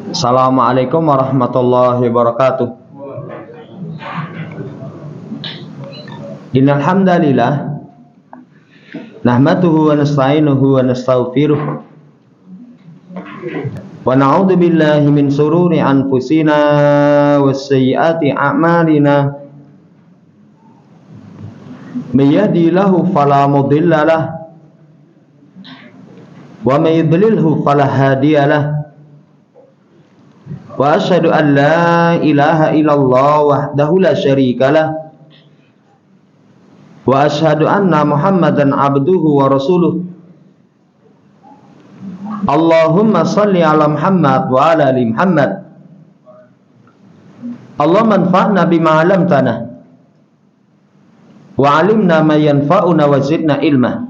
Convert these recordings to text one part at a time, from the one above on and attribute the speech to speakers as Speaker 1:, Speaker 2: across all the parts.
Speaker 1: Assalamualaikum warahmatullahi wabarakatuh. Innal hamdalillah nahmaduhu wa nasta'inuhu wa nastaghfiruh wa na'udzu billahi min shururi anfusina was sayyiati a'malina. May yahdihillahu fala mudilla lahu wa may yudlilhu fala hadiya lahu. Wa asyhadu an la ilaha illallah wahdahu la syarika lah. Wa asyhadu anna Muhammadan abduhu wa rasuluh. Allahumma salli ala Muhammad wa ala ali Muhammad. Allahumma anfa'na bima 'allamtana wa 'allimna ma yanfa'una wa zidna ilma.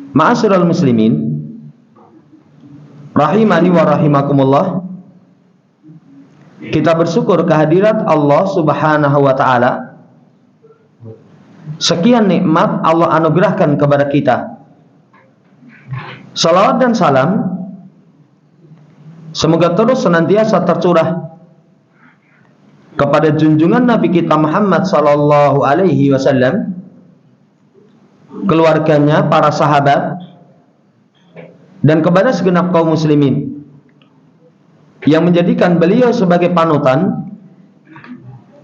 Speaker 1: Ma'asyiral muslimin rahimani wa rahimakumullah. Kita bersyukur kehadirat Allah Subhanahu wa taala. Sekian nikmat Allah anugerahkan kepada kita. Salawat dan salam semoga terus senantiasa tercurah kepada junjungan Nabi kita Muhammad sallallahu alaihi wasallam, keluarganya, para sahabat, dan kepada segenap kaum muslimin yang menjadikan beliau sebagai panutan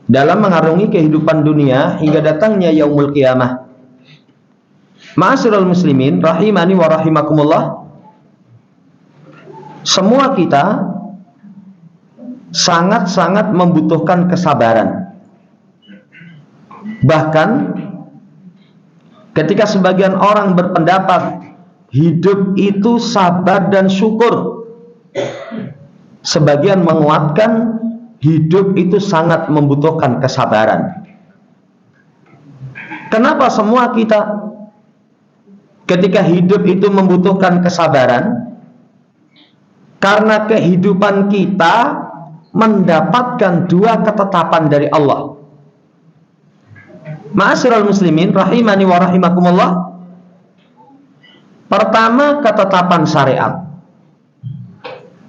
Speaker 1: dalam mengarungi kehidupan dunia hingga datangnya yaumul qiyamah. Ma'asyiral muslimin rahimani wa rahimakumullah. Semua kita sangat-sangat membutuhkan kesabaran. Bahkan ketika sebagian orang berpendapat hidup itu sabar dan syukur, sebagian menguatkan hidup itu sangat membutuhkan kesabaran. Kenapa semua kita ketika hidup itu membutuhkan kesabaran? Karena kehidupan kita mendapatkan dua ketetapan dari Allah. Ma'asyiral muslimin rahimani wa rahimakumullah. Pertama, ketetapan syariat.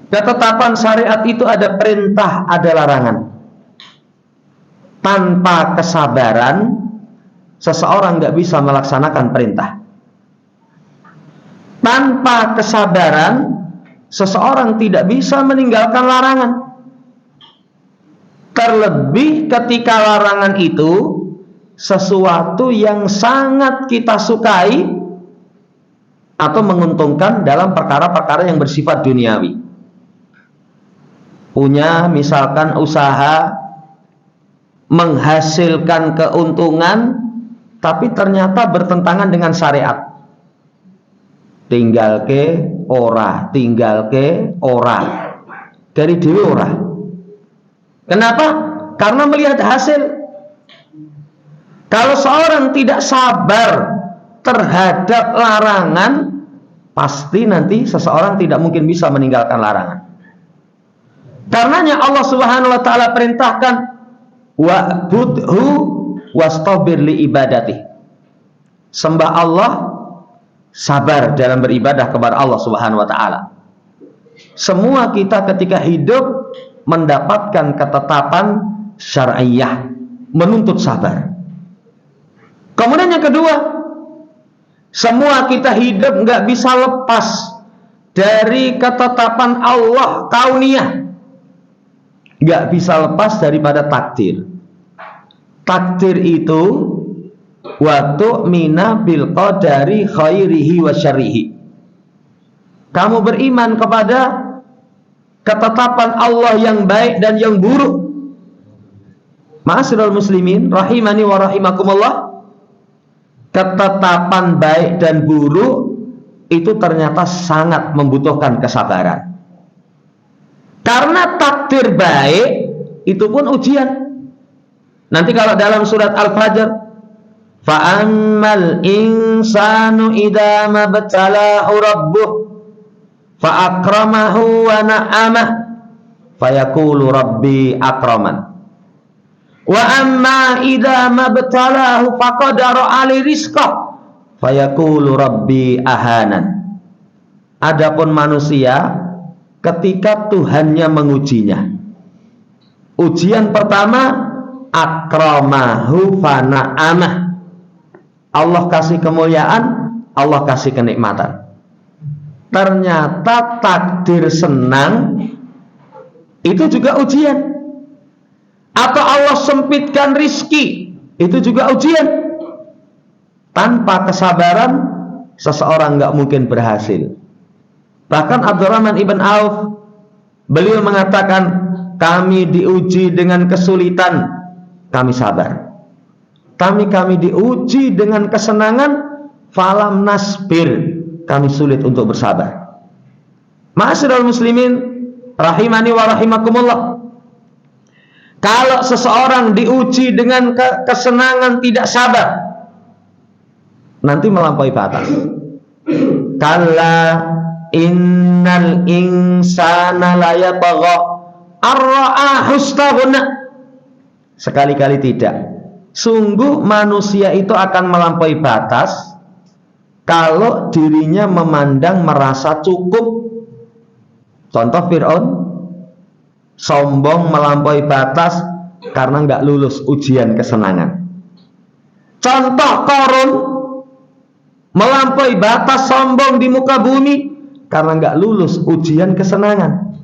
Speaker 1: Ketetapan syariat itu ada perintah, ada larangan. Tanpa kesabaran, seseorang nggak bisa melaksanakan perintah. Tanpa kesabaran, seseorang tidak bisa meninggalkan larangan. Terlebih ketika larangan itu sesuatu yang sangat kita sukai atau menguntungkan dalam perkara-perkara yang bersifat duniawi. Punya misalkan usaha menghasilkan keuntungan tapi ternyata bertentangan dengan syariat. Tinggal ke ora. Dari dewe ora. Kenapa? Karena melihat hasil. Kalau seorang tidak sabar terhadap larangan, pasti nanti seseorang tidak mungkin bisa meninggalkan larangan. Karenanya Allah Subhanahu wa taala perintahkan wa'budhu wastabir li ibadati. Sembah Allah, sabar dalam beribadah kepada Allah Subhanahu wa taala. Semua kita ketika hidup mendapatkan ketetapan syar'iyyah, menuntut sabar. Kemudian yang kedua, semua kita hidup nggak bisa lepas dari ketetapan Allah kauniyah. Gak bisa lepas daripada takdir. Takdir itu wa tu'mina bil qadari khairihi wa syarrihi. Kamu beriman kepada ketetapan Allah yang baik dan yang buruk. Ma'asyiral muslimin rahimani wa rahimakumullah. Ketetapan baik dan buruk itu ternyata sangat membutuhkan kesabaran. Karena takdir baik itu pun ujian. Nanti kalau dalam surat Al-Fajr, fa'ammal insanu idza mabtalahu rabbuh fa'akramahu wa na'amah fayaqulu rabbi akraman. Wa amma idza mabtalahu faqadara ali rizqah fayaqulu rabbi ahanan. Adapun manusia ketika Tuhannya mengujinya, ujian pertama akramahu fana'amah. Allah kasih kemuliaan, Allah kasih kenikmatan. Ternyata takdir senang itu juga ujian. Atau Allah sempitkan rizki, itu juga ujian. Tanpa kesabaran seseorang nggak mungkin berhasil. Bahkan Abdurrahman ibn Auf, beliau mengatakan, kami diuji dengan kesulitan, kami sabar. Kami diuji dengan kesenangan, falam nasbir, kami sulit untuk bersabar. Ma'asyiral muslimin rahimani wa rahimakumullah. Kalau seseorang diuji dengan kesenangan tidak sabar, nanti melampaui batas. Kalla innal insana la yatagha ar-ra'ahu istaghna. Sekali-kali tidak. Sungguh manusia itu akan melampaui batas kalau dirinya memandang merasa cukup. Contoh Fir'aun, sombong melampaui batas karena nggak lulus ujian kesenangan. Contoh Qarun, melampaui batas sombong di muka bumi karena nggak lulus ujian kesenangan.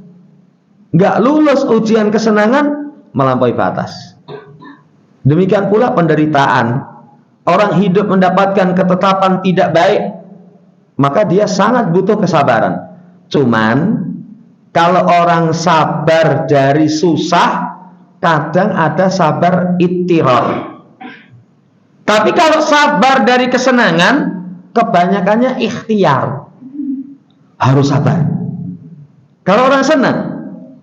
Speaker 1: Nggak lulus ujian kesenangan, melampaui batas. Demikian pula penderitaan. Orang hidup mendapatkan ketetapan tidak baik, maka dia sangat butuh kesabaran. Cuman kalau orang sabar dari susah, kadang ada sabar ittirar. Tapi kalau sabar dari kesenangan, kebanyakannya ikhtiar. Harus sabar. Kalau orang senang,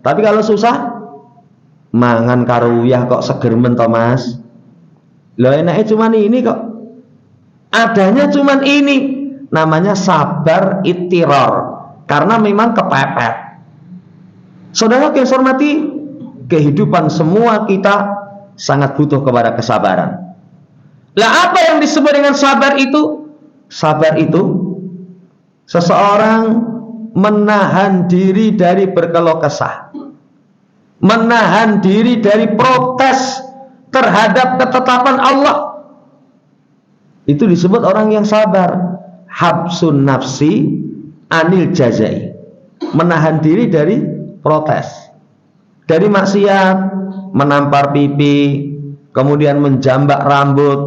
Speaker 1: tapi kalau susah, mangan karuyah kok seger men Thomas. Loh enaknya cuman ini kok. Adanya cuman ini. Namanya sabar ittirar. Karena memang kepepet. Saudara yang saya hormati, kehidupan semua kita sangat butuh kepada kesabaran. Lah apa yang disebut dengan sabar itu? Sabar itu seseorang menahan diri dari berkeluh kesah, menahan diri dari protes terhadap ketetapan Allah. Itu disebut orang yang sabar. Habsun nafsi anil jazai. Menahan diri dari protes, dari maksiat, menampar pipi, kemudian menjambak rambut,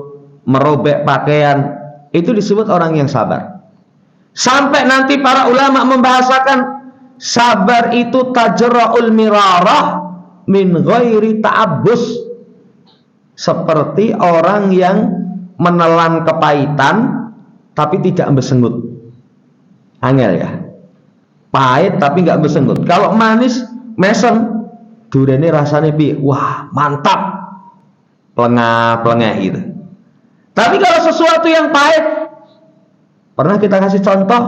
Speaker 1: merobek pakaian. Itu disebut orang yang sabar. Sampai nanti para ulama membahasakan sabar itu tajra'ul mirarah min ghairi ta'abbus. Seperti orang yang menelan kepahitan tapi tidak bersengut. Angel ya. Pahit tapi nggak bersengut. Kalau manis, mesem, durene rasanya bi, wah mantap, pelengah gitu. Tapi kalau sesuatu yang pahit, pernah kita kasih contoh,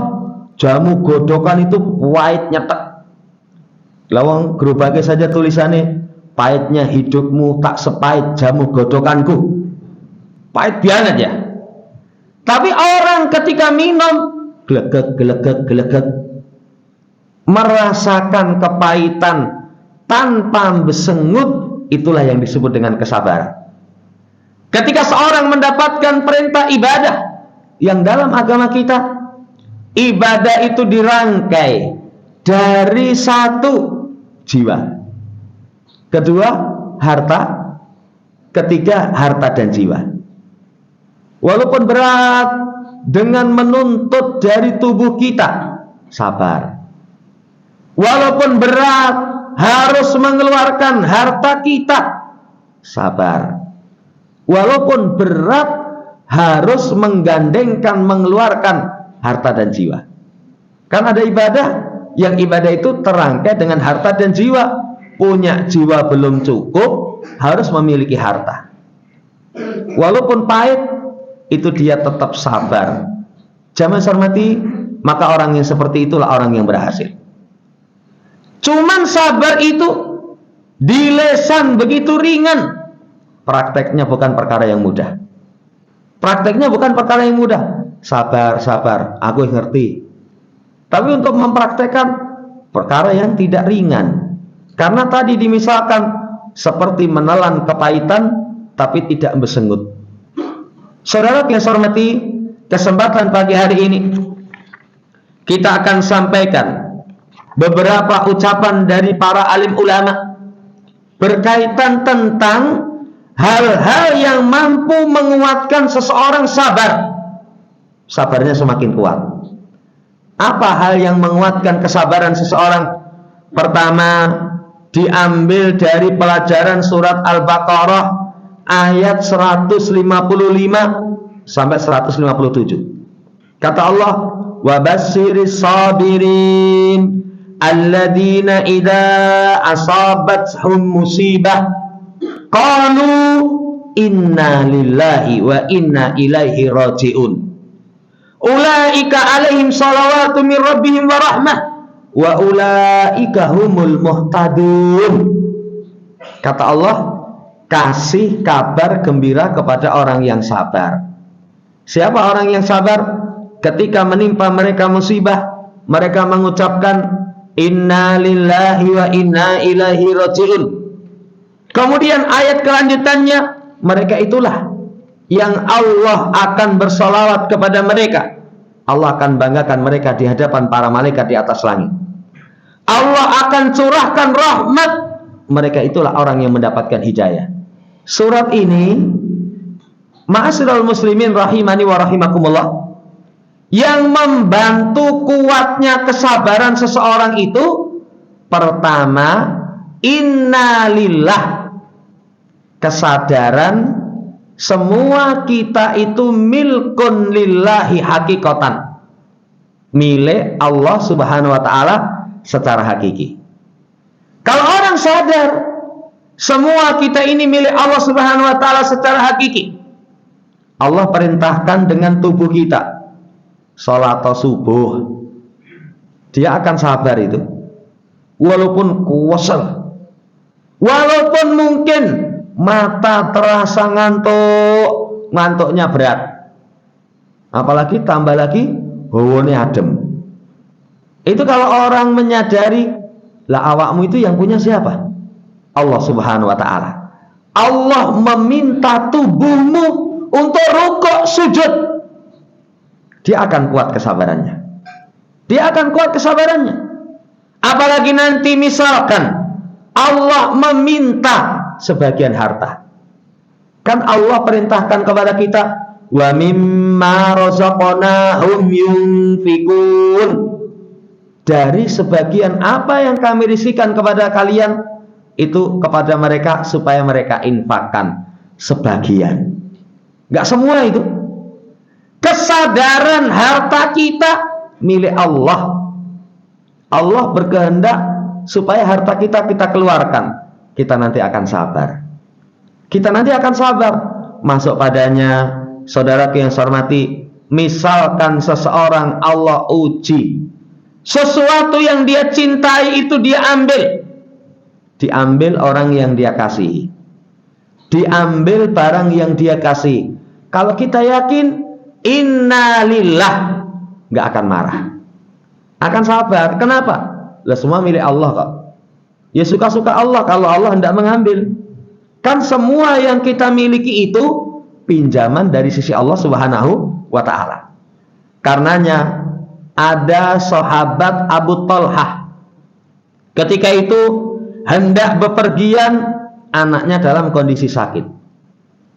Speaker 1: jamu godokan itu pahit nyetek. Lawang gerobaknya saja tulisannya, pahitnya hidupmu tak sepahit jamu godokanku. Pahit banget ya. Tapi orang ketika minum, gelegek, merasakan kepahitan tanpa bersengut, itulah yang disebut dengan kesabaran. Ketika seorang mendapatkan perintah ibadah yang dalam agama kita, ibadah itu dirangkai dari satu, jiwa, kedua harta, ketiga harta dan jiwa. Walaupun berat dengan menuntut dari tubuh kita, sabar. Walaupun berat harus mengeluarkan harta kita, sabar. Walaupun berat harus menggandengkan mengeluarkan harta dan jiwa. Kan ada ibadah, yang ibadah itu terangkai dengan harta dan jiwa. Punya jiwa belum cukup, harus memiliki harta. Walaupun pahit, itu dia tetap sabar. Jamaah hormati, maka orang yang seperti itulah orang yang berhasil. Cuman sabar itu di lisan begitu ringan, prakteknya bukan perkara yang mudah. Prakteknya bukan perkara yang mudah. sabar, aku ngerti. Tapi untuk mempraktekkan perkara yang tidak ringan. Karena tadi dimisalkan seperti menelan kepahitan tapi tidak bersengut. Saudara yang saya hormati, kesempatan pagi hari ini kita akan sampaikan beberapa ucapan dari para alim ulama berkaitan tentang hal-hal yang mampu menguatkan seseorang sabar. Sabarnya semakin kuat. Apa hal yang menguatkan kesabaran seseorang? Pertama, diambil dari pelajaran surat Al-Baqarah ayat 155 sampai 157. Kata Allah, wa basyyiris sabirin alladzina idza asabathum musibah qalu inna lillahi wa inna ilaihi raji'un ulaika alaihim salawatu min rabbihim wa rahmah wa ulaika humul muhtadun. Kata Allah, kasih kabar gembira kepada orang yang sabar. Siapa orang yang sabar? Ketika menimpa mereka musibah, mereka mengucapkan inna lillahi wa inna ilaihi raji'un. Kemudian ayat kelanjutannya, mereka itulah yang Allah akan bersolawat kepada mereka. Allah akan banggakan mereka di hadapan para malaikat di atas langit. Allah akan curahkan rahmat. Mereka itulah orang yang mendapatkan hidayah. Surat ini, ma'asyiral muslimin rahimani wa rahimakumullah, yang membantu kuatnya kesabaran seseorang itu, pertama, innalillah, kesadaran semua kita itu milkun lillahi hakikatan, milik Allah subhanahu wa ta'ala secara hakiki. Kalau orang sadar semua kita ini milik Allah subhanahu wa ta'ala secara hakiki, Allah perintahkan dengan tubuh kita sholat subuh, dia akan sabar itu, walaupun kuwasal, walaupun mungkin mata terasa ngantuknya berat, apalagi tambah lagi hawane adem. Itu kalau orang menyadari, lah awakmu itu yang punya siapa? Allah subhanahu wa ta'ala. Allah meminta tubuhmu untuk rukuk sujud, dia akan kuat kesabarannya. Dia akan kuat kesabarannya. Apalagi nanti misalkan Allah meminta sebagian harta. Kan Allah perintahkan kepada kita, wa mimma razaqnahum yunfikun, dari sebagian apa yang kami rizkikan kepada kalian, itu kepada mereka supaya mereka infakkan sebagian. Enggak semua itu. Kesadaran harta kita milik Allah. Allah berkehendak supaya harta kita keluarkan. Kita nanti akan sabar. Kita nanti akan sabar. Masuk padanya, saudaraku yang saya hormati, misalkan seseorang Allah uji, sesuatu yang dia cintai itu dia ambil. Diambil orang yang dia kasih. Diambil barang yang dia kasih. Kalau kita yakin innalillah, nggak akan marah, akan sabar. Kenapa? Lah semua milik Allah kok. Ya suka-suka Allah kalau Allah hendak mengambil. Kan semua yang kita miliki itu pinjaman dari sisi Allah subhanahu wa ta'ala. Karenanya ada sahabat Abu Talhah, ketika itu hendak bepergian, anaknya dalam kondisi sakit.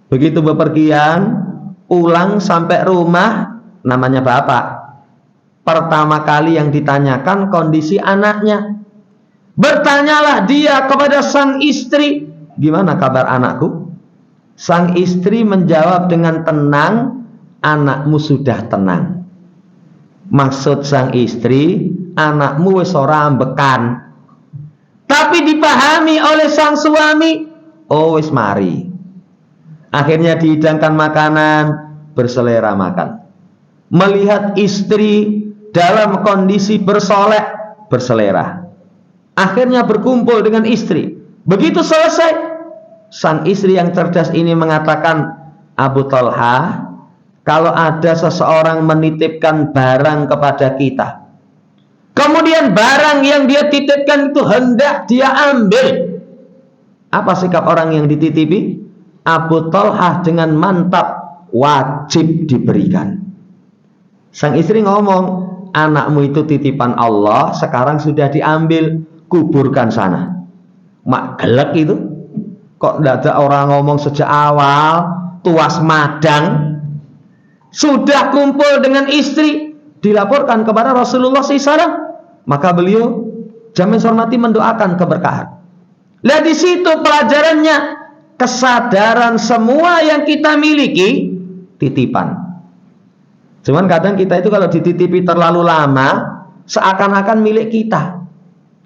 Speaker 1: Begitu bepergian, pulang sampai rumah, namanya bapak, pertama kali yang ditanyakan kondisi anaknya. Bertanyalah dia kepada sang istri, gimana kabar anakku? Sang istri menjawab dengan tenang, anakmu sudah tenang. Maksud sang istri, anakmu wis ora ambekan. Tapi dipahami oleh sang suami, oh wis mari. Akhirnya dihidangkan makanan, berselera makan. Melihat istri dalam kondisi bersolek, berselera. Akhirnya berkumpul dengan istri. Begitu selesai, sang istri yang cerdas ini mengatakan, Abu Talha, kalau ada seseorang menitipkan barang kepada kita, kemudian barang yang dia titipkan itu hendak dia ambil, apa sikap orang yang dititipi? Abu Thalhah dengan mantap, wajib diberikan. Sang istri ngomong, anakmu itu titipan Allah, sekarang sudah diambil, kuburkan sana. Mak gelek itu. Kok tidak ada orang ngomong sejak awal, tuas madang, sudah kumpul dengan istri, dilaporkan kepada Rasulullah SAW. Maka beliau jamin hormati mendoakan keberkahan. Lihat di situ pelajarannya, kesadaran semua yang kita miliki titipan. Cuman kadang kita itu kalau dititipi terlalu lama, seakan-akan milik kita.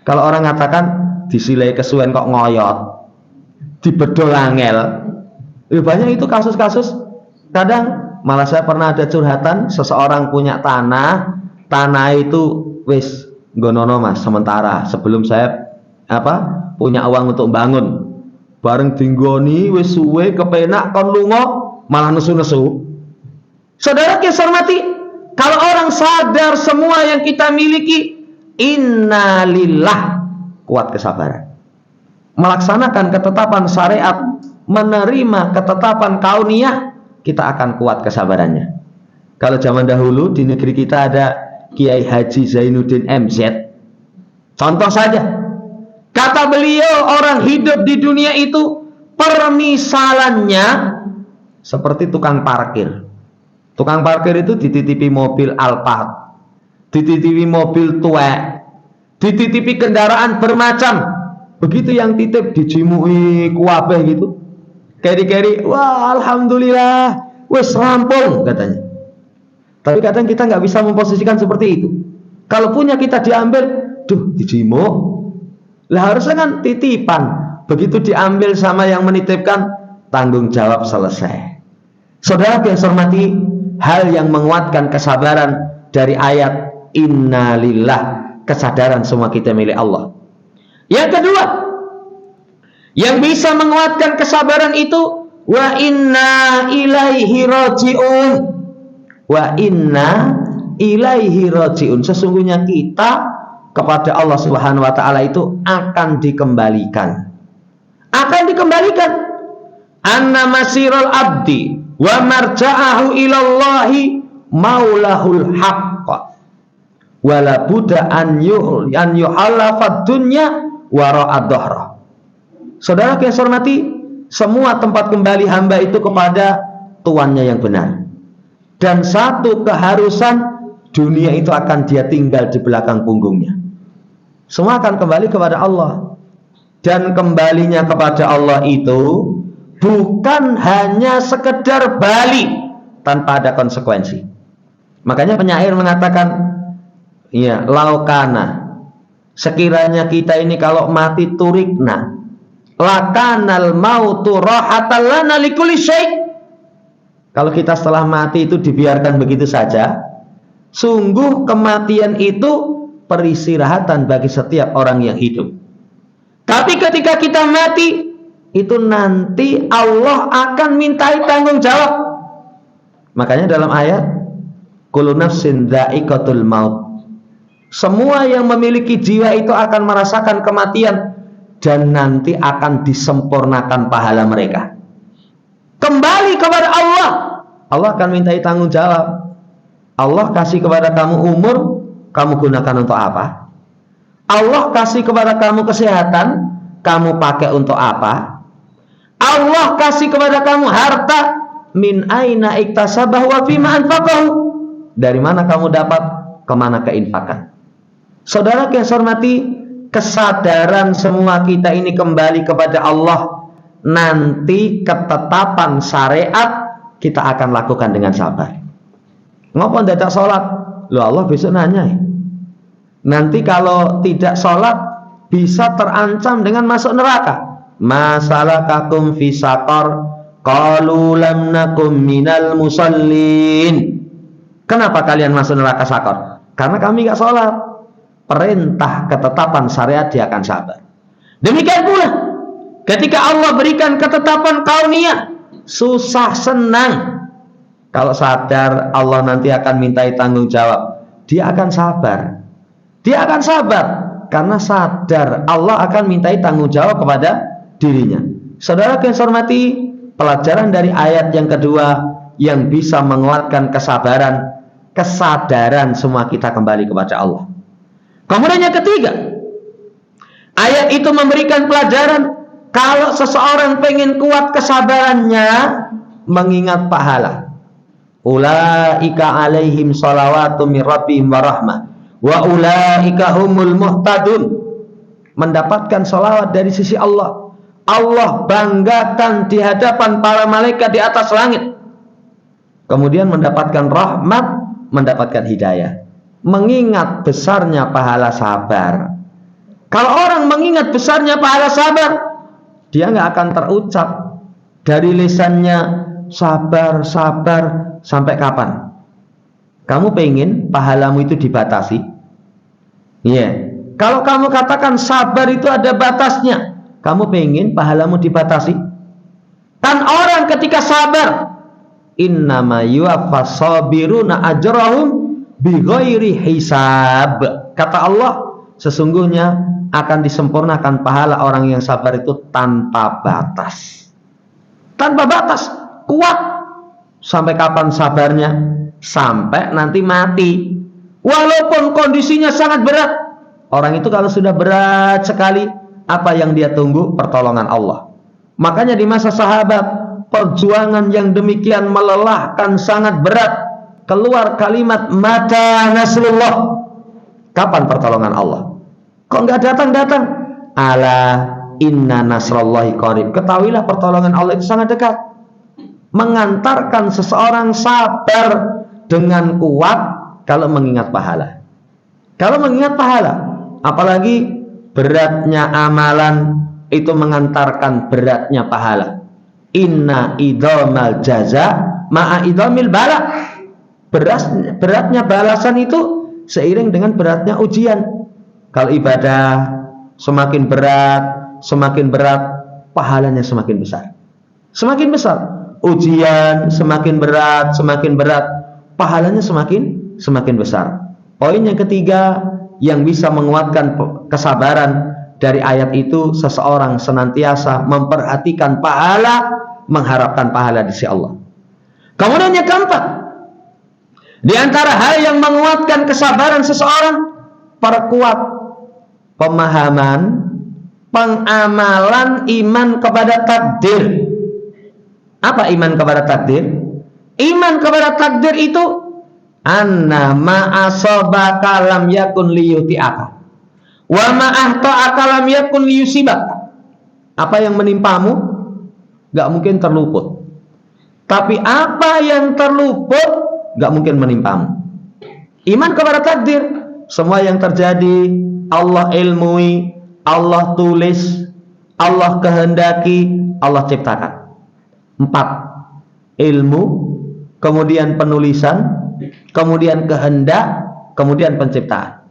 Speaker 1: Kalau orang katakan disilai kesuwen kok ngoyot, dibedol angel, banyak itu kasus-kasus. Kadang malah saya pernah ada curhatan, seseorang punya tanah itu wis nggonono Mas sementara sebelum saya punya uang untuk bangun. Bareng tinggoni wis suwe kepenak kon lunga malah nesu-nesu. Saudara yang hormati, kalau orang sadar semua yang kita miliki, innalillah, kuat kesabaran. Melaksanakan ketetapan syariat, menerima ketetapan kauniyah, kita akan kuat kesabarannya. Kalau zaman dahulu di negeri kita ada Kiai Haji Zainuddin MZ. Contoh saja, kata beliau, orang hidup di dunia itu permisalannya seperti tukang parkir. Tukang parkir itu dititipi mobil Alphard, dititipi mobil tuek, dititipi kendaraan bermacam. Begitu yang titip dijimui kuabeh gitu, keri-keri, wah alhamdulillah, wes rampung katanya. Tapi kadang kita nggak bisa memposisikan seperti itu. Kalau punya kita diambil, dijimu. Lah harusnya kan titipan. Begitu diambil sama yang menitipkan, tanggung jawab selesai. Saudara yang saya hormati, hal yang menguatkan kesabaran dari ayat innalillah, kesadaran semua kita milik Allah. Yang kedua, yang bisa menguatkan kesabaran itu, wa inna ilaihi raji'un. Wa inna ilaihi raji'un. Sesungguhnya kita kepada Allah Subhanahu wa taala itu akan dikembalikan. Akan dikembalikan. Anna masirul abdi wa marja'ahu ilallahi maulahul haqq. Wala budda an yuhallafad dunya wara'ad dhahra. Saudara yang saya hormati, semua tempat kembali hamba itu kepada tuannya yang benar. Dan satu keharusan, dunia itu akan dia tinggal di belakang punggungnya. Semua akan kembali kepada Allah. Dan kembalinya kepada Allah itu bukan hanya sekedar balik tanpa ada konsekuensi. Makanya penyair mengatakan, ya, laukana, sekiranya kita ini kalau mati turikna, lakanal mautu rahatan lana likulli syai'. Kalau kita setelah mati itu dibiarkan begitu saja, sungguh kematian itu peristirahatan bagi setiap orang yang hidup. Tapi ketika kita mati, itu nanti Allah akan mintai tanggung jawab. Makanya dalam ayat, kullu nafsin dha'iqatul maut. Semua yang memiliki jiwa itu akan merasakan kematian dan nanti akan disempurnakan pahala mereka. Kembali kepada Allah. Allah akan mintai tanggung jawab. Allah kasih kepada kamu umur, kamu gunakan untuk apa? Allah kasih kepada kamu kesehatan, kamu pakai untuk apa? Allah kasih kepada kamu harta, min aina iktasabahu wa fima anfaqahu. Dari mana kamu dapat, kemana keinfakan? Saudara yang saya hormati, kesadaran semua kita ini kembali kepada Allah. Nanti ketetapan syariat kita akan lakukan dengan sabar. Ngapa tidak sholat? Loh, Allah besok nanya. Nanti kalau tidak sholat bisa terancam dengan masuk neraka. Masalakakum fi saqar qalu lam nakum minal musallin. Kenapa kalian masuk neraka sakor? Karena kami gak sholat. Perintah ketetapan syariat dia akan sabar. Demikian pula ketika Allah berikan ketetapan kauniyah, susah senang Kalau sadar Allah nanti akan mintai tanggung jawab, dia akan sabar. Dia akan sabar karena sadar Allah akan mintai tanggung jawab kepada dirinya. Saudara yang saya hormati, pelajaran dari ayat yang kedua yang bisa menguatkan kesabaran, kesadaran semua kita kembali kepada Allah. Kemudian yang ketiga, ayat itu memberikan pelajaran kalau seseorang pengen kuat kesabarannya, mengingat pahala. Ulaika alaihim salawatu min rabbihim wa rahmah wa ulaika humul muhtadun. Mendapatkan salawat dari sisi Allah. Allah banggakan di hadapan para malaikat di atas langit. Kemudian mendapatkan rahmat, mendapatkan hidayah. Mengingat besarnya pahala sabar. Kalau orang mengingat besarnya pahala sabar, dia nggak akan terucap dari lisannya sabar, sabar. Sampai kapan? Kamu pengen pahalamu itu dibatasi? Iya. Kalau kamu katakan sabar itu ada batasnya, kamu pengen pahalamu dibatasi? Kan orang ketika sabar, innama yuwaffas sabiruna ajrahum bighairi hisab. Kata Allah, sesungguhnya akan disempurnakan pahala orang yang sabar itu tanpa batas. Tanpa batas, kuat. Sampai kapan sabarnya? Sampai nanti mati. Walaupun kondisinya sangat berat. Orang itu kalau sudah berat sekali, apa yang dia tunggu? Pertolongan Allah. Makanya di masa sahabat, perjuangan yang demikian melelahkan, sangat berat. Keluar kalimat mata nasrullah. Kapan pertolongan Allah? Kok nggak datang-datang? Ala inna nasrallahi qarib. Ketahuilah pertolongan Allah itu sangat dekat. Mengantarkan seseorang sabar dengan kuat kalau mengingat pahala. Kalau mengingat pahala, apalagi beratnya amalan itu mengantarkan beratnya pahala. Inna idhamal jaza ma'a idhamil bala. Beratnya balasan itu seiring dengan beratnya ujian. Kalau ibadah semakin berat, pahalanya semakin besar. Semakin besar. Ujian semakin berat, pahalanya semakin besar. Poin yang ketiga yang bisa menguatkan kesabaran dari ayat itu, seseorang senantiasa memperhatikan pahala, mengharapkan pahala di sisi Allah. Kemudian yang keempat, di antara hal yang menguatkan kesabaran seseorang, perkuat pemahaman, pengamalan iman kepada takdir. Apa iman kepada takdir? Iman kepada takdir itu anna ma asabaka lam yakun liyuti'aka wa ma ahta'aka lam yakun liyusibaka. Apa yang menimpamu gak mungkin terluput. Tapi apa yang terluput gak mungkin menimpamu. Iman kepada takdir, semua yang terjadi Allah ilmui, Allah tulis, Allah kehendaki, Allah ciptakan. 4. Ilmu, kemudian penulisan, kemudian kehendak, kemudian penciptaan.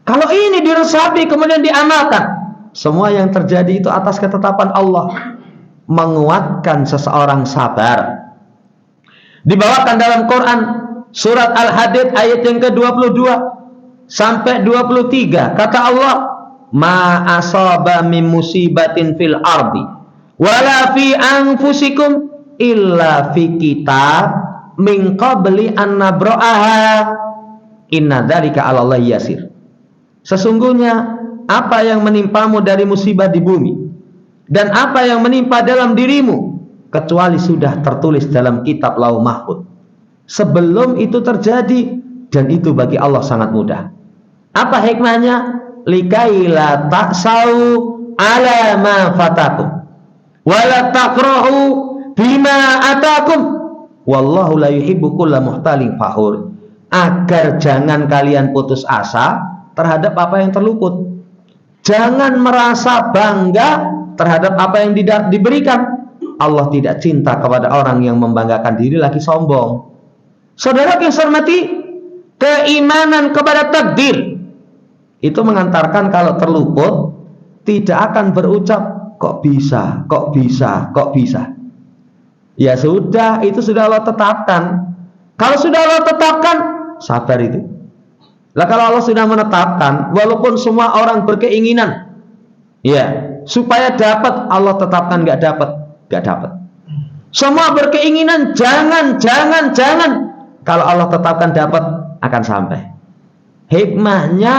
Speaker 1: Kalau ini diresapi kemudian diamalkan, semua yang terjadi itu atas ketetapan Allah, menguatkan seseorang sabar. Dibawakan dalam Quran surat Al-Hadid ayat yang ke-22 sampai 23. Kata Allah, ma asaba min musibatin fil ardi wala fi anfusikum illa fi kitab min qabli an nabra'aha inna dzalika 'ala Allah yasir. Sesungguhnya apa yang menimpamu dari musibah di bumi dan apa yang menimpa dalam dirimu kecuali sudah tertulis dalam kitab Lauh Mahfuz sebelum itu terjadi, dan itu bagi Allah sangat mudah. Apa hikmahnya? Likaila ta'sau ala ma fatakum wala taqrahu bima atakum wallahu la yuhibbu kulla muhtalin fakhur. Agar jangan kalian putus asa terhadap apa yang terluput. Jangan merasa bangga terhadap apa yang diberikan. Allah tidak cinta kepada orang yang membanggakan diri lagi sombong. Saudara yang saya hormati, keimanan kepada takdir itu mengantarkan kalau terluput tidak akan berucap kok bisa. Ya sudah, itu sudah Allah tetapkan. Kalau sudah Allah tetapkan, sabar itu. Lah kalau Allah sudah menetapkan, walaupun semua orang berkeinginan, ya supaya dapat, Allah tetapkan nggak dapat. Semua berkeinginan, jangan. Kalau Allah tetapkan dapat, akan sampai. Hikmahnya,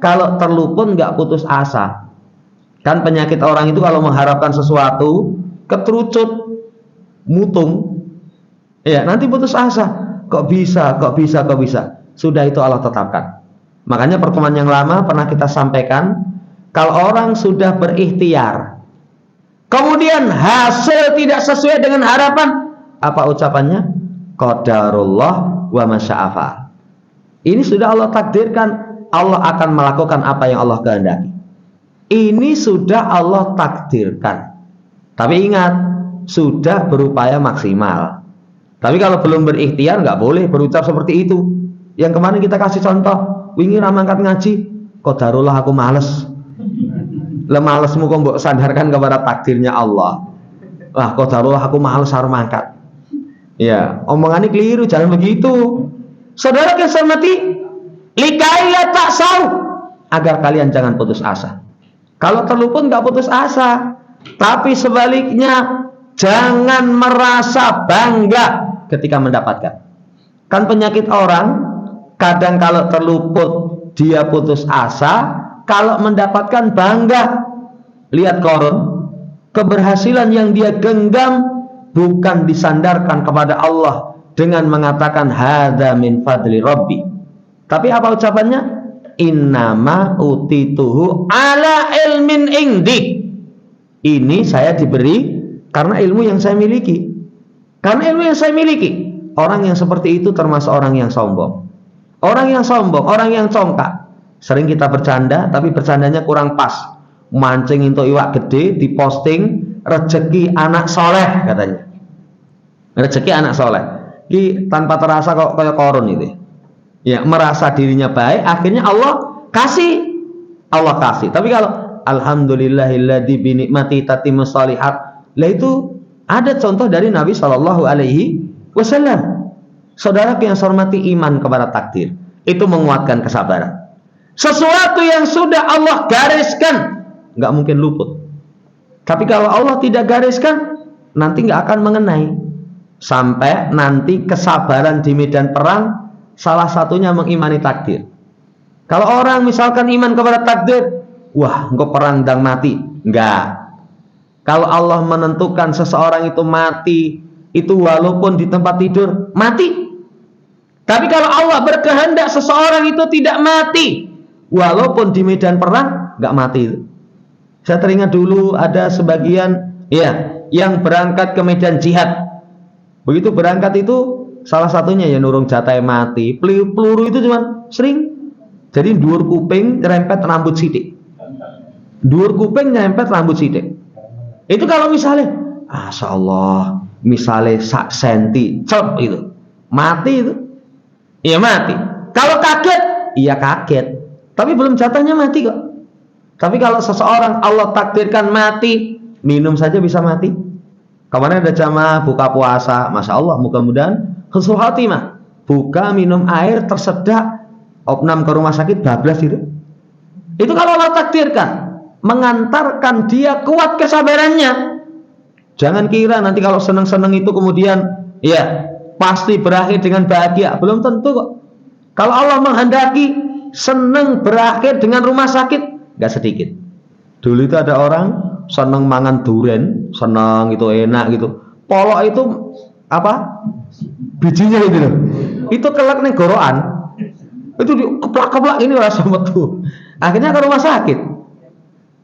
Speaker 1: kalau terluput nggak putus asa. Kan penyakit orang itu kalau mengharapkan sesuatu, keterucut, mutung, ya nanti putus asa. Kok bisa. Sudah itu Allah tetapkan. Makanya pertemuan yang lama pernah kita sampaikan, kalau orang sudah berikhtiar, kemudian hasil tidak sesuai dengan harapan, apa ucapannya? Qadarullah wa masya'afa. Ini sudah Allah takdirkan, Allah akan melakukan apa yang Allah kehendaki. Ini sudah Allah takdirkan. Tapi ingat, sudah berupaya maksimal. Tapi kalau belum berikhtiar, nggak boleh berucap seperti itu. Yang kemarin kita kasih contoh, wingi ramangkat ngaji, qadarullah aku males. Malesmu kok mbok sandarkan kepada takdirnya Allah. Wah, qadarullah aku males harus mangkat. Ya, omongannya keliru, jangan begitu. Saudara yang saya hormati, likaila taksau, agar kalian jangan putus asa. Kalau terluput nggak putus asa, tapi sebaliknya jangan merasa bangga ketika mendapatkan. Kan penyakit orang, kadang kalau terluput dia putus asa, kalau mendapatkan bangga. Lihat Qarun, keberhasilan yang dia genggam bukan disandarkan kepada Allah dengan mengatakan hadza min fadli rabbi. Tapi apa ucapannya? Innama utituhu ala ilmin indi. Ini saya diberi karena ilmu yang saya miliki. Karena ilmu yang saya miliki. Orang yang seperti itu termasuk orang yang sombong. Orang yang sombong, orang yang congkak. Sering kita bercanda, tapi bercandanya kurang pas. Mancing untuk iwak gede, diposting rezeki anak soleh katanya. Rezeki anak soleh. Ini tanpa terasa kok kayak Qarun itu. Ya, merasa dirinya baik, akhirnya Allah kasih. Tapi kalau alhamdulillahilladzi bi nikmati tatimmus shalihat, lah itu ada contoh dari Nabi Shallallahu alaihi wasallam. Saudara yang saya hormati, iman kepada takdir itu menguatkan kesabaran. Sesuatu yang sudah Allah gariskan nggak mungkin luput. Tapi kalau Allah tidak gariskan, nanti nggak akan mengenai. Sampai nanti kesabaran di medan perang, salah satunya mengimani takdir. Kalau orang misalkan iman kepada takdir, wah engkau perang dan mati, enggak. Kalau Allah menentukan seseorang itu mati, itu walaupun di tempat tidur mati. Tapi kalau Allah berkehendak seseorang itu tidak mati, walaupun di medan perang nggak mati itu. Saya teringat dulu ada sebagian yang berangkat ke medan jihad. Begitu berangkat itu salah satunya ya nurung jatai mati. Peluru itu cuma sering. Jadi dhuwur kuping nyerempet rambut sithik. Dhuwur kuping nyerempet rambut sithik. Itu kalau misalnya, Masya Allah, misalnya sak senti, cep itu, mati itu. Iya mati. Kalau kaget, iya kaget. Tapi belum jatuhnya mati kok. Tapi kalau seseorang Allah takdirkan mati, minum saja bisa mati. Kemarin ada jamaah buka puasa, Masya Allah, mudah-mudahan husnul khatimah. Buka minum air tersedak, opnam ke rumah sakit bablas itu. Itu kalau Allah takdirkan, mengantarkan dia kuat kesabarannya. Jangan kira nanti kalau senang-senang itu kemudian pasti berakhir dengan bahagia. Belum tentu kok. Kalau Allah menghendaki senang berakhir dengan rumah sakit, gak sedikit. Dulu itu ada orang senang mangan duren, senang itu enak gitu. Polok itu apa? Bijinya itu loh. Itu kelak ning gorokan. Itu keplak-keplak ini rasa metu. Akhirnya ke rumah sakit.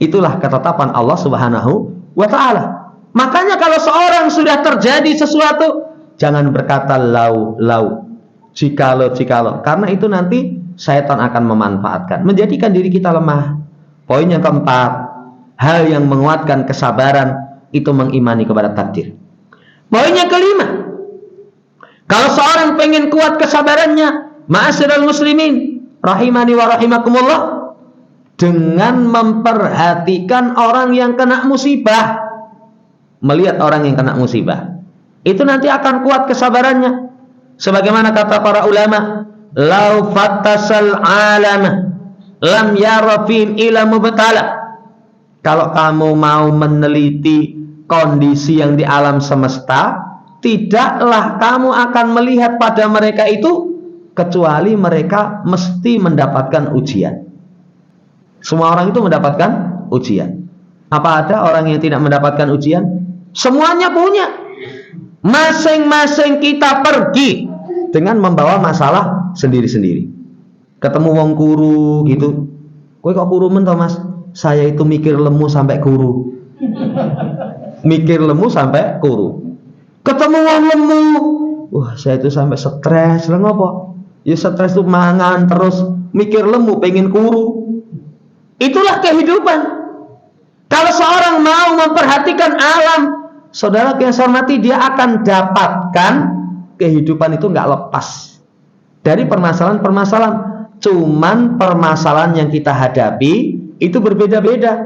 Speaker 1: Itulah ketetapan Allah Subhanahu wa taala. Makanya kalau seorang sudah terjadi sesuatu, jangan berkata lau, jikalau. Karena itu nanti syaitan akan memanfaatkan, menjadikan diri kita lemah. Poin yang keempat, hal yang menguatkan kesabaran itu mengimani kepada takdir. Poin yang kelima, kalau seorang pengen kuat kesabarannya, ma'asyiral muslimin, rahimani wa rahimakumullah, dengan memperhatikan orang yang kena musibah. Melihat orang yang kena musibah. itu nanti akan kuat kesabarannya. Sebagaimana kata para ulama, lau fattasal alama lam yara fihim ila mubtala. Kalau kamu mau meneliti kondisi yang di alam semesta, tidaklah kamu akan melihat pada mereka itu kecuali mereka mesti mendapatkan ujian. Semua orang itu mendapatkan ujian. Apa ada orang yang tidak mendapatkan ujian? Semuanya punya. Masing-masing kita pergi dengan membawa masalah sendiri-sendiri. Ketemu wong kuru gitu, kowe kok kuru men to Mas? Saya itu mikir lemu sampai kuru. Mikir lemu sampai kuru. Ketemu wong lemu, wah saya itu sampai stres. Lah ngopo? Ya stres itu mangan terus, mikir lemu pengen kuru. Itulah kehidupan. Kalau seorang mau memperhatikan alam, saudara yang saya hormati, dia akan dapatkan kehidupan itu nggak lepas dari permasalahan-permasalahan. Cuman permasalahan yang kita hadapi itu berbeda-beda.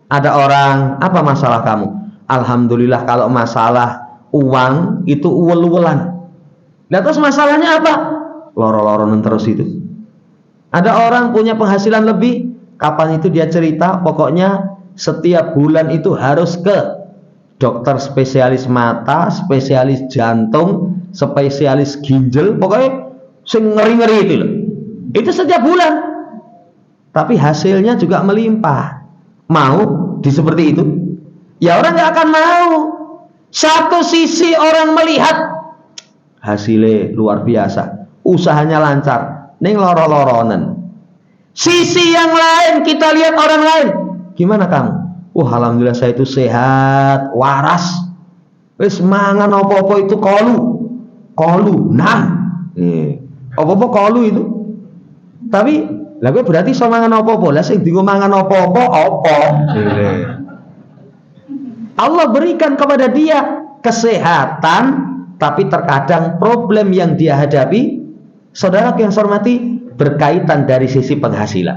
Speaker 1: Ada orang, apa masalah kamu? Alhamdulillah kalau masalah uang itu uwel-uwelan. Nah terus masalahnya apa? Loro-loronan terus itu. Ada orang punya penghasilan lebih, kapan itu dia cerita, pokoknya setiap bulan itu harus ke dokter spesialis mata, spesialis jantung, spesialis ginjal, pokoknya sing ngeri-ngeri itu loh. Itu setiap bulan. Tapi hasilnya juga melimpah. Mau di seperti itu? Ya orang nggak akan mau. Satu sisi orang melihat hasilnya luar biasa, usahanya lancar, ning loro-loronen. Sisi yang lain kita lihat orang lain, gimana kamu? Alhamdulillah saya itu sehat, waras. Wis mangan apa-apa itu kolu, nah, apa-apa kolu itu. Tapi lah gue berarti so mangan apa-apa, lah sing dienggo mangan apa-apa apa? Allah berikan kepada dia kesehatan, tapi terkadang problem yang dia hadapi, saudara yang saya hormati, berkaitan dari sisi penghasilan.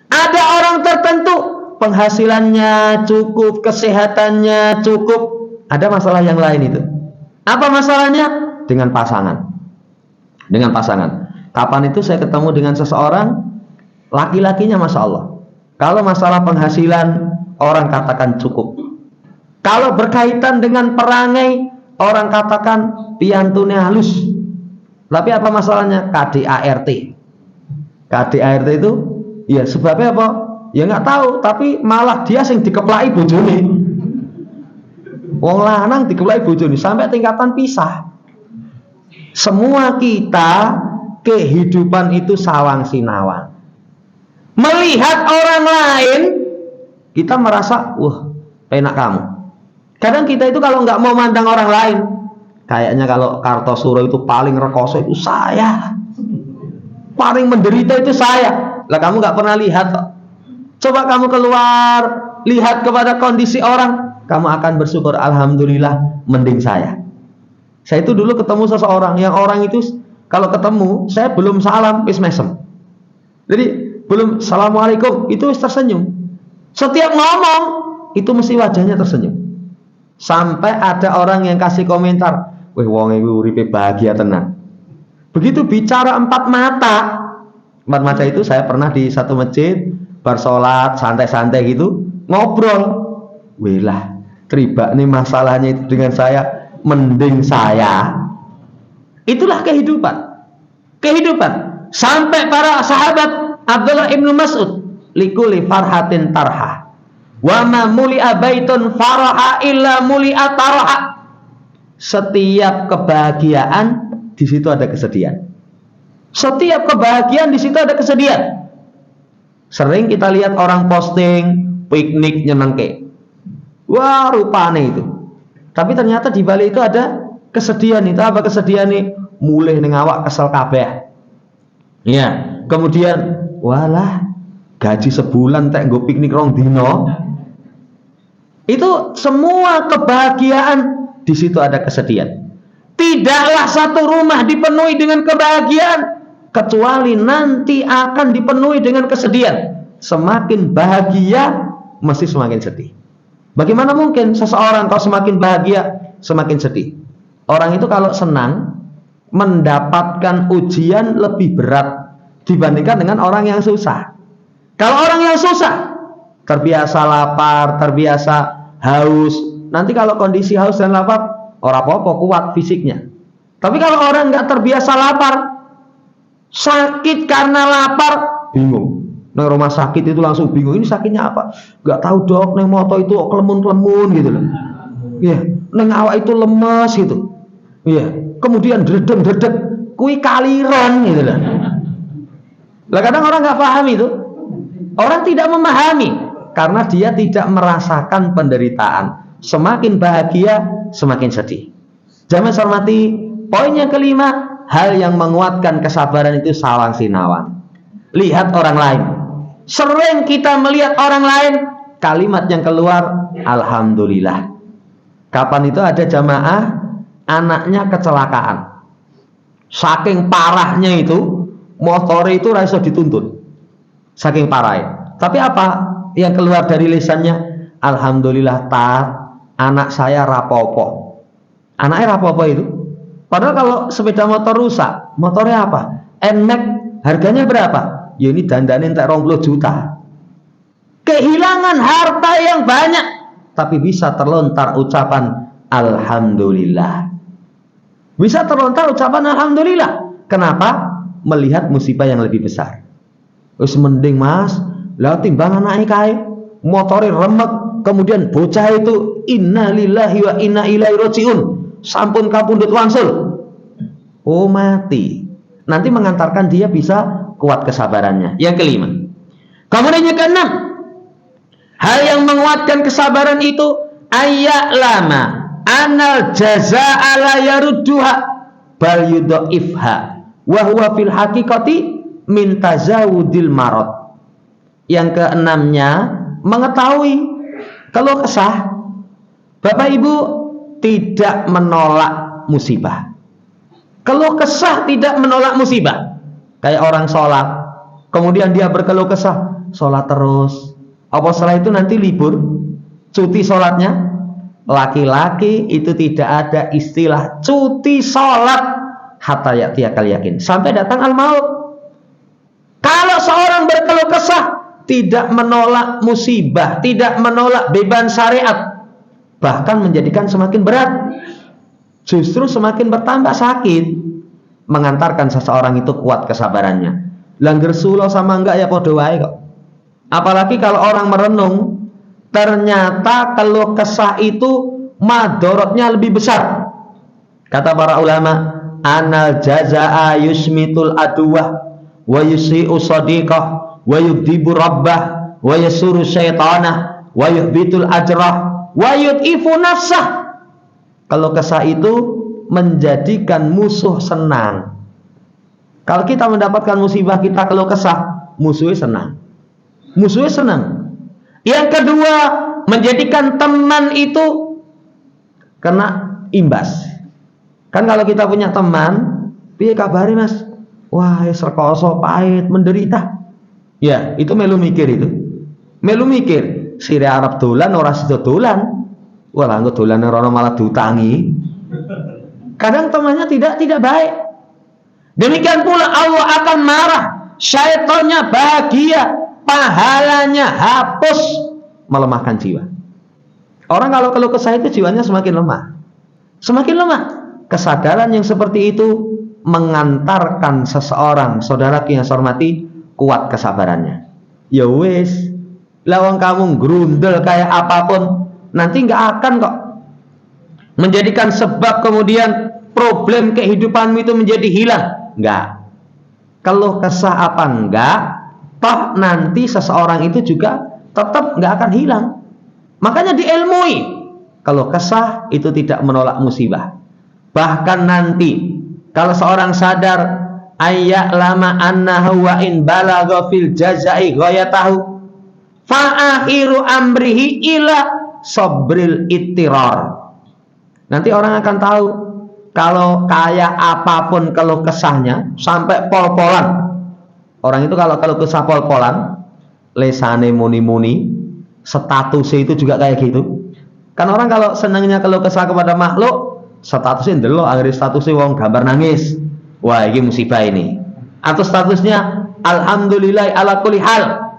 Speaker 1: Ada orang tertentu penghasilannya cukup, kesehatannya cukup, ada masalah yang lain itu. Apa masalahnya? Dengan pasangan. Dengan pasangan. Kapan itu saya ketemu dengan seseorang, laki-lakinya Masya Allah, kalau masalah penghasilan orang katakan cukup. Kalau berkaitan dengan perangai, orang katakan piantune halus. Tapi apa masalahnya? KDART. KDART itu ya sebabnya apa? Ya nggak tahu, tapi malah dia sing dikeplaki bojone. Wong lanang dikeplaki bojone sampai tingkatan pisah. Semua kita kehidupan itu sawang sinawang. Melihat orang lain, kita merasa, wah, enak kamu. Kadang kita itu kalau nggak mau mandang orang lain, kayaknya kalau Kartosuro itu paling rekoso itu saya, paling menderita itu saya. Lah kamu nggak pernah lihat. Coba kamu keluar, lihat kepada kondisi orang, kamu akan bersyukur, alhamdulillah, mending saya. Saya itu dulu ketemu seseorang, yang orang itu kalau ketemu, saya belum salam, wis mesem. Jadi belum assalamualaikum, itu wis tersenyum. Setiap ngomong, itu mesti wajahnya tersenyum. Sampai ada orang yang kasih komentar, wih wong iki uripe bahagia tenang. Begitu bicara empat mata itu saya pernah di satu masjid, bar sholat, santai-santai gitu, ngobrol. Wih lah, teribak nih masalahnya itu dengan saya, mending saya. Itulah kehidupan. Kehidupan. Sampai para sahabat Abdullah ibnu Mas'ud, likuli farhatin tarha, wa ma muli'a baitun faraha illa muli'a tarha. Setiap kebahagiaan di situ ada kesedihan. Setiap kebahagiaan di situ ada kesedihan. Sering kita lihat orang posting piknik nyenengke. Wah, rupane itu. Tapi ternyata di balik itu ada kesedihan. Itu apa kesedihan nih? Mulih ning awak kesel kabeh. Iya, kemudian walah gaji sebulan tek nggo piknik rong dino. Itu semua kebahagiaan, di situ ada kesedihan. Tidaklah satu rumah dipenuhi dengan kebahagiaan kecuali nanti akan dipenuhi dengan kesedihan. Semakin bahagia mesti semakin sedih. Bagaimana mungkin seseorang kalau semakin bahagia semakin sedih? Orang itu kalau senang mendapatkan ujian lebih berat dibandingkan dengan orang yang susah. Kalau orang yang susah terbiasa lapar, terbiasa haus, nanti kalau kondisi haus dan lapar ora apa-apa, kuat fisiknya. Tapi kalau orang nggak terbiasa lapar, sakit karena lapar, bingung. Nang rumah sakit itu langsung bingung, ini sakitnya apa? Nggak tahu dok, neng moto itu kelemun-kelemun gitu loh. Iya, neng awak itu lemes gitu. Iya, kemudian dedeg-dedeg, kui kaliran gitu loh. Lah kadang orang nggak paham itu, orang tidak memahami karena dia tidak merasakan penderitaan. Semakin bahagia, semakin sedih. Jangan hormati. Poin yang kelima, hal yang menguatkan kesabaran itu sawang sinawan. Lihat orang lain. Sering kita melihat orang lain, kalimat yang keluar, alhamdulillah. Kapan itu ada jamaah, anaknya kecelakaan. Saking parahnya itu, motor itu rasa dituntun. Saking parah. Tapi apa yang keluar dari lisannya? Alhamdulillah anak saya rapopo. Anaknya rapopo itu. Padahal kalau sepeda motor rusak, motornya apa? NMAX, harganya berapa? Ya ini dandanin tak 20 juta. Kehilangan harta yang banyak, tapi bisa terlontar ucapan alhamdulillah. Bisa terlontar ucapan alhamdulillah. Kenapa? Melihat musibah yang lebih besar. Wis mending mas, lah timbangan naik kae, motornya remek, kemudian bocah itu inna lillahi wa inna ilaihi rajiun, sampun kapundhut wangsul. Oh mati. Nanti mengantarkan dia bisa kuat kesabarannya. Yang kelima. Kemudian yang keenam, hal yang menguatkan kesabaran itu ayya'lama anal jazaa'a la yarudduha bal yudha'ifha wa huwa fil haqiqati min tazawudil marad. Yang keenamnya, mengetahui kalau kesah Bapak Ibu tidak menolak musibah. Kalau kesah tidak menolak musibah. Kayak orang sholat, kemudian dia berkeluh kesah, sholat terus. Apa setelah itu nanti libur, cuti sholatnya? Laki-laki itu tidak ada istilah cuti sholat hatta ya'tiyakal yakin, sampai datang al-maut. Kalau seorang berkeluh kesah, tidak menolak musibah, tidak menolak beban syariat, bahkan menjadikan semakin berat, justru semakin bertambah sakit, mengantarkan seseorang itu kuat kesabarannya. Langgar sulo sama enggak ya podo wae kok. Apalagi kalau orang merenung, ternyata keluh kesah itu madorotnya lebih besar. Kata para ulama, anal jazaa yusmitul aduwah wa yusi'u sadiqah wa yudhibu rabbah wa yasuru syaitanah wa yuhbitul ajrah wa yud'ifu nafsah. Kalau kesah itu menjadikan musuh senang. Kalau kita mendapatkan musibah, kita kalau kesah, musuhnya senang. Musuhnya senang. Yang kedua, menjadikan teman itu kena imbas. Kan kalau kita punya teman, piye kabari mas? Wah, serkoso pahit, menderita. Ya, itu melu mikir itu. Melu mikir, sire Arab dolan ora sida dolan. Wah, langgo dolan rono malah diutangi. Kadang temannya tidak baik. Demikian pula Allah akan marah, syaitannya bahagia, pahalanya hapus, melemahkan jiwa. Orang kalau keluh kesah itu jiwanya semakin lemah. Semakin lemah. Kesadaran yang seperti itu mengantarkan seseorang, saudara yang saya hormati, kuat kesabarannya. Ya wis, lawang kamu grundel kayak apapun, nanti nggak akan kok menjadikan sebab kemudian problem kehidupanmu itu menjadi hilang. Enggak. Kalau kesah apa enggak, toh nanti seseorang itu juga tetap enggak akan hilang. Makanya diilmui, kalau kesah itu tidak menolak musibah. Bahkan nanti kalau seorang sadar ayya'lama annahu wa in balagha fil jazai ghayatahu fa akhiru amrihi ila sabril ittirar. Nanti orang akan tahu kalau kayak apapun kalau kesahnya sampai pol-polan. Orang itu kalau kesah pol-polan, lesane muni-muni, statusnya itu juga kayak gitu. Kan orang kalau senangnya kalau kesah kepada makhluk, statusnya ndelok akhir statusnya wong gambar nangis. Wah, ini musibah ini. Atau statusnya alhamdulillah ala kulli hal.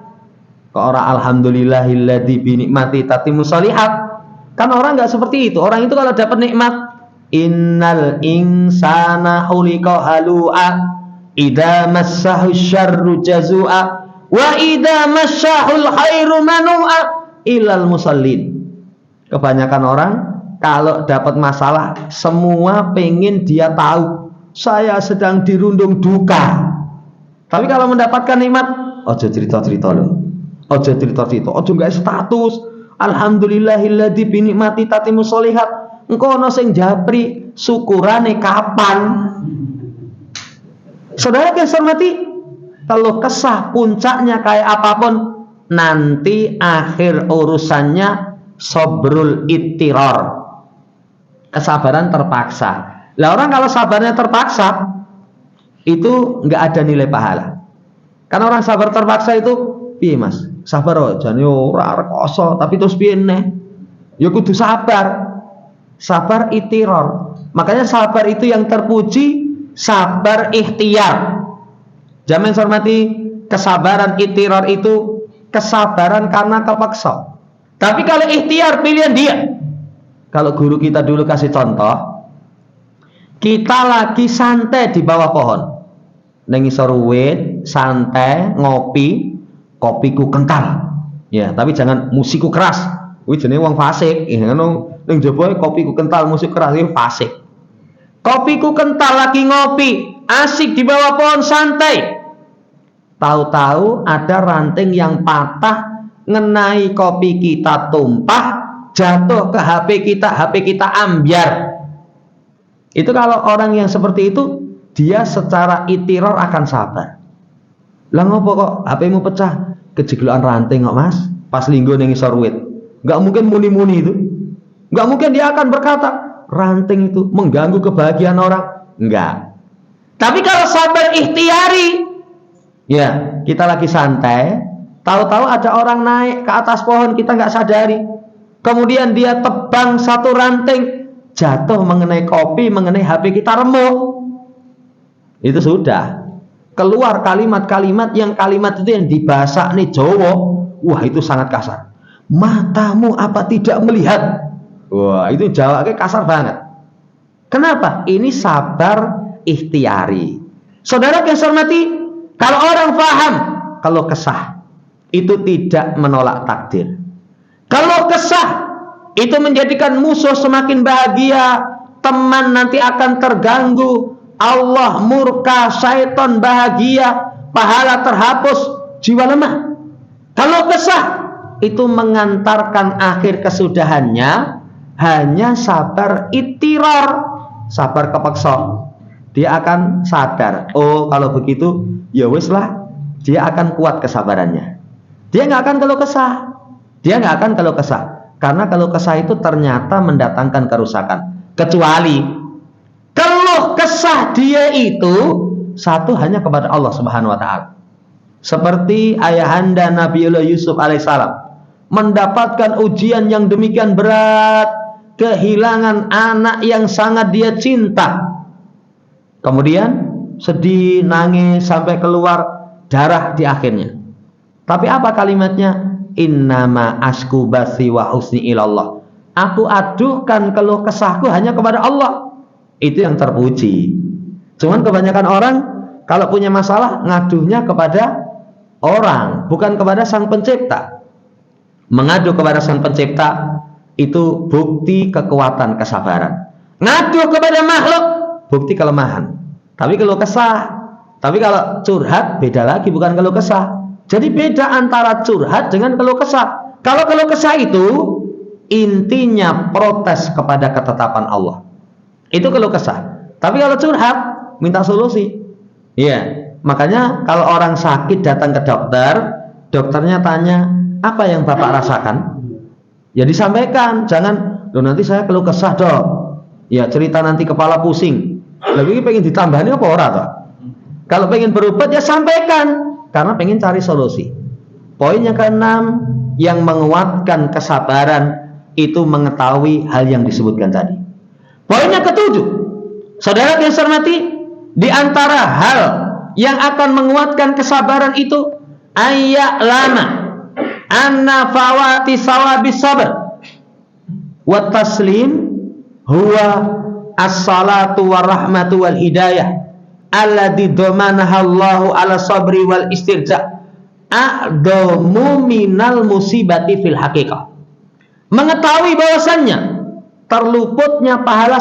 Speaker 1: Kok orang alhamdulillahilladzi bi nikmati tatimmu sholihat. Kan orang enggak seperti itu. Orang itu kalau dapat nikmat, innal insana khuliqa halu'a idza massahu syarru jazua wa idza massahul khairu manu'a ilal musallin. Kebanyakan orang kalau dapat masalah semua pengen dia tahu saya sedang dirundung duka. Tapi kalau mendapatkan nikmat, ojo cerita-cerita loh. Ojo cerita-cerita, ojo gak status. Alhamdulillahilladzi bi nikmati tatimmu sholihat. Engko ono sing japri syukurane kapan? Saudara yang saya hormati, kalau kesah puncaknya kayak apapun, nanti akhir urusannya sobrul ittiror. Kesabaran terpaksa. Lah orang kalau sabarnya terpaksa itu nggak ada nilai pahala. Karena orang sabar terpaksa itu, piye mas? Sabar aja nih ora rekoso, tapi terus piye neh? Ya kudu sabar. Sabar ittiror. Makanya sabar itu yang terpuji, sabar ikhtiar. Jangan hormati, kesabaran ittiror itu kesabaran karena kepaksa. Tapi kalau ikhtiar pilihan dia. Kalau guru kita dulu kasih contoh, kita lagi santai di bawah pohon, neng isor wit, santai ngopi, kopiku kental, ya. Tapi jangan musikku keras. Wih jenenge wong fasik, neng jaba kopiku kental, musik keras, itu fasik. Kopiku kental lagi ngopi, asik di bawah pohon santai. Tahu-tahu ada ranting yang patah, ngenai kopi kita tumpah, jatuh ke HP kita ambyar. Itu kalau orang yang seperti itu, dia secara itiror akan sabar. Lah ngopo kok HP-mu pecah? Kejeglokan ranting kok mas, pas linggo ning isor wit. Gak mungkin muni-muni itu. Gak mungkin dia akan berkata ranting itu mengganggu kebahagiaan orang. Enggak. Tapi kalau sabar ikhtiari, ya kita lagi santai, tahu-tahu ada orang naik ke atas pohon, kita nggak sadari. Kemudian dia tebang satu ranting, jatuh mengenai kopi, mengenai HP kita remuk. Itu sudah keluar kalimat-kalimat yang kalimat itu yang dibahasa nih Jawa. Wah itu sangat kasar. Matamu apa tidak melihat? Wah itu Jawa kasar banget. Kenapa? Ini sabar ikhtiari. Saudara yang saya hormati, kalau orang paham, kalau kesah itu tidak menolak takdir. Kalau kesah itu menjadikan musuh semakin bahagia, teman nanti akan terganggu, Allah murka, syaitan bahagia, pahala terhapus, jiwa lemah. Kalau kesah itu mengantarkan akhir kesudahannya hanya sabar ittiror, sabar kepeksa. Dia akan sadar, oh kalau begitu ya wis lah, dia akan kuat kesabarannya. Dia nggak akan keluh kesah. Dia nggak akan keluh kesah, karena keluh kesah itu ternyata mendatangkan kerusakan. Kecuali keluh kesah dia itu satu hanya kepada Allah Subhanahu Wa Taala. Seperti ayahanda Nabiullah Yusuf alaihissalam mendapatkan ujian yang demikian berat, kehilangan anak yang sangat dia cinta. Kemudian sedih, nangis sampai keluar darah di akhirnya. Tapi apa kalimatnya? Innama asku basi wa husni ilallah. Aku aduhkan keluh kesahku hanya kepada Allah. Itu yang terpuji. Cuman kebanyakan orang kalau punya masalah ngaduhnya kepada orang, bukan kepada Sang Pencipta. Mengadu kepada Sang Pencipta itu bukti kekuatan kesabaran. Ngadu kepada makhluk bukti kelemahan. Tapi keluh kesah. Tapi kalau curhat beda lagi, bukan keluh kesah. Jadi beda antara curhat dengan keluh kesah. Kalau keluh kesah itu intinya protes kepada ketetapan Allah. Itu keluh kesah. Tapi kalau curhat minta solusi. Iya. Makanya kalau orang sakit datang ke dokter, dokternya tanya, apa yang Bapak rasakan? Ya disampaikan. Jangan, loh nanti saya keluh kesah dok. Ya cerita nanti kepala pusing. Lagi pengen ditambahin apa ora toh? Kalau pengen berobat ya sampaikan. Karena pengen cari solusi. Poin yang keenam, yang menguatkan kesabaran itu mengetahui hal yang disebutkan tadi. Poinnya ketujuh, saudara yang saya hormati, di antara hal yang akan menguatkan kesabaran itu ayat lama anna fawati sawabis sabr wa taslim huwa as-salatu warahmatu wal hidayah alladzi domanaha Allahu ala sabri wal istirja a'damu minal musibati fil haqiqah. Mengetahui bahwasannya terluputnya pahala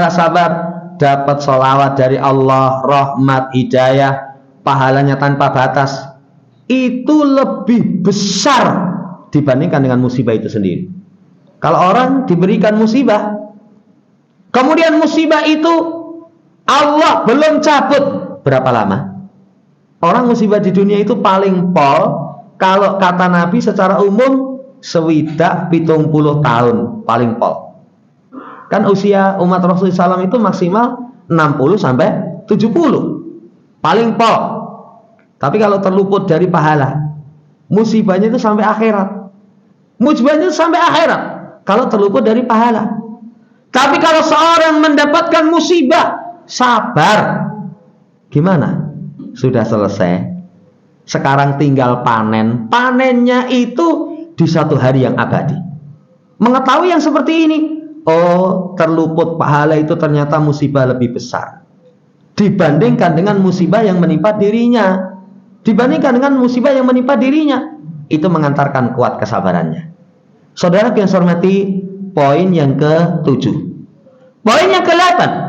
Speaker 1: sabar, dapat sholawat dari Allah, rahmat, hidayah, pahalanya tanpa batas, itu lebih besar dibandingkan dengan musibah itu sendiri. Kalau orang diberikan musibah, kemudian musibah itu Allah belum cabut, berapa lama? Orang musibah di dunia itu paling pol, kalau kata Nabi secara umum sewidak 70 tahun paling pol. Kan usia umat Rasulullah SAW itu maksimal 60 sampai 70 paling pol. Tapi kalau terluput dari pahala, musibahnya itu sampai akhirat. Kalau terluput dari pahala. Tapi kalau seorang mendapatkan musibah, sabar, gimana? Sudah selesai. Sekarang tinggal panen. Panennya itu di satu hari yang abadi. Mengetahui yang seperti ini, oh, terluput pahala itu ternyata musibah lebih besar dibandingkan dengan musibah yang menimpa dirinya. Itu mengantarkan kuat kesabarannya. Saudara yang saya hormati, poin yang ke-7. Poin yang ke-8,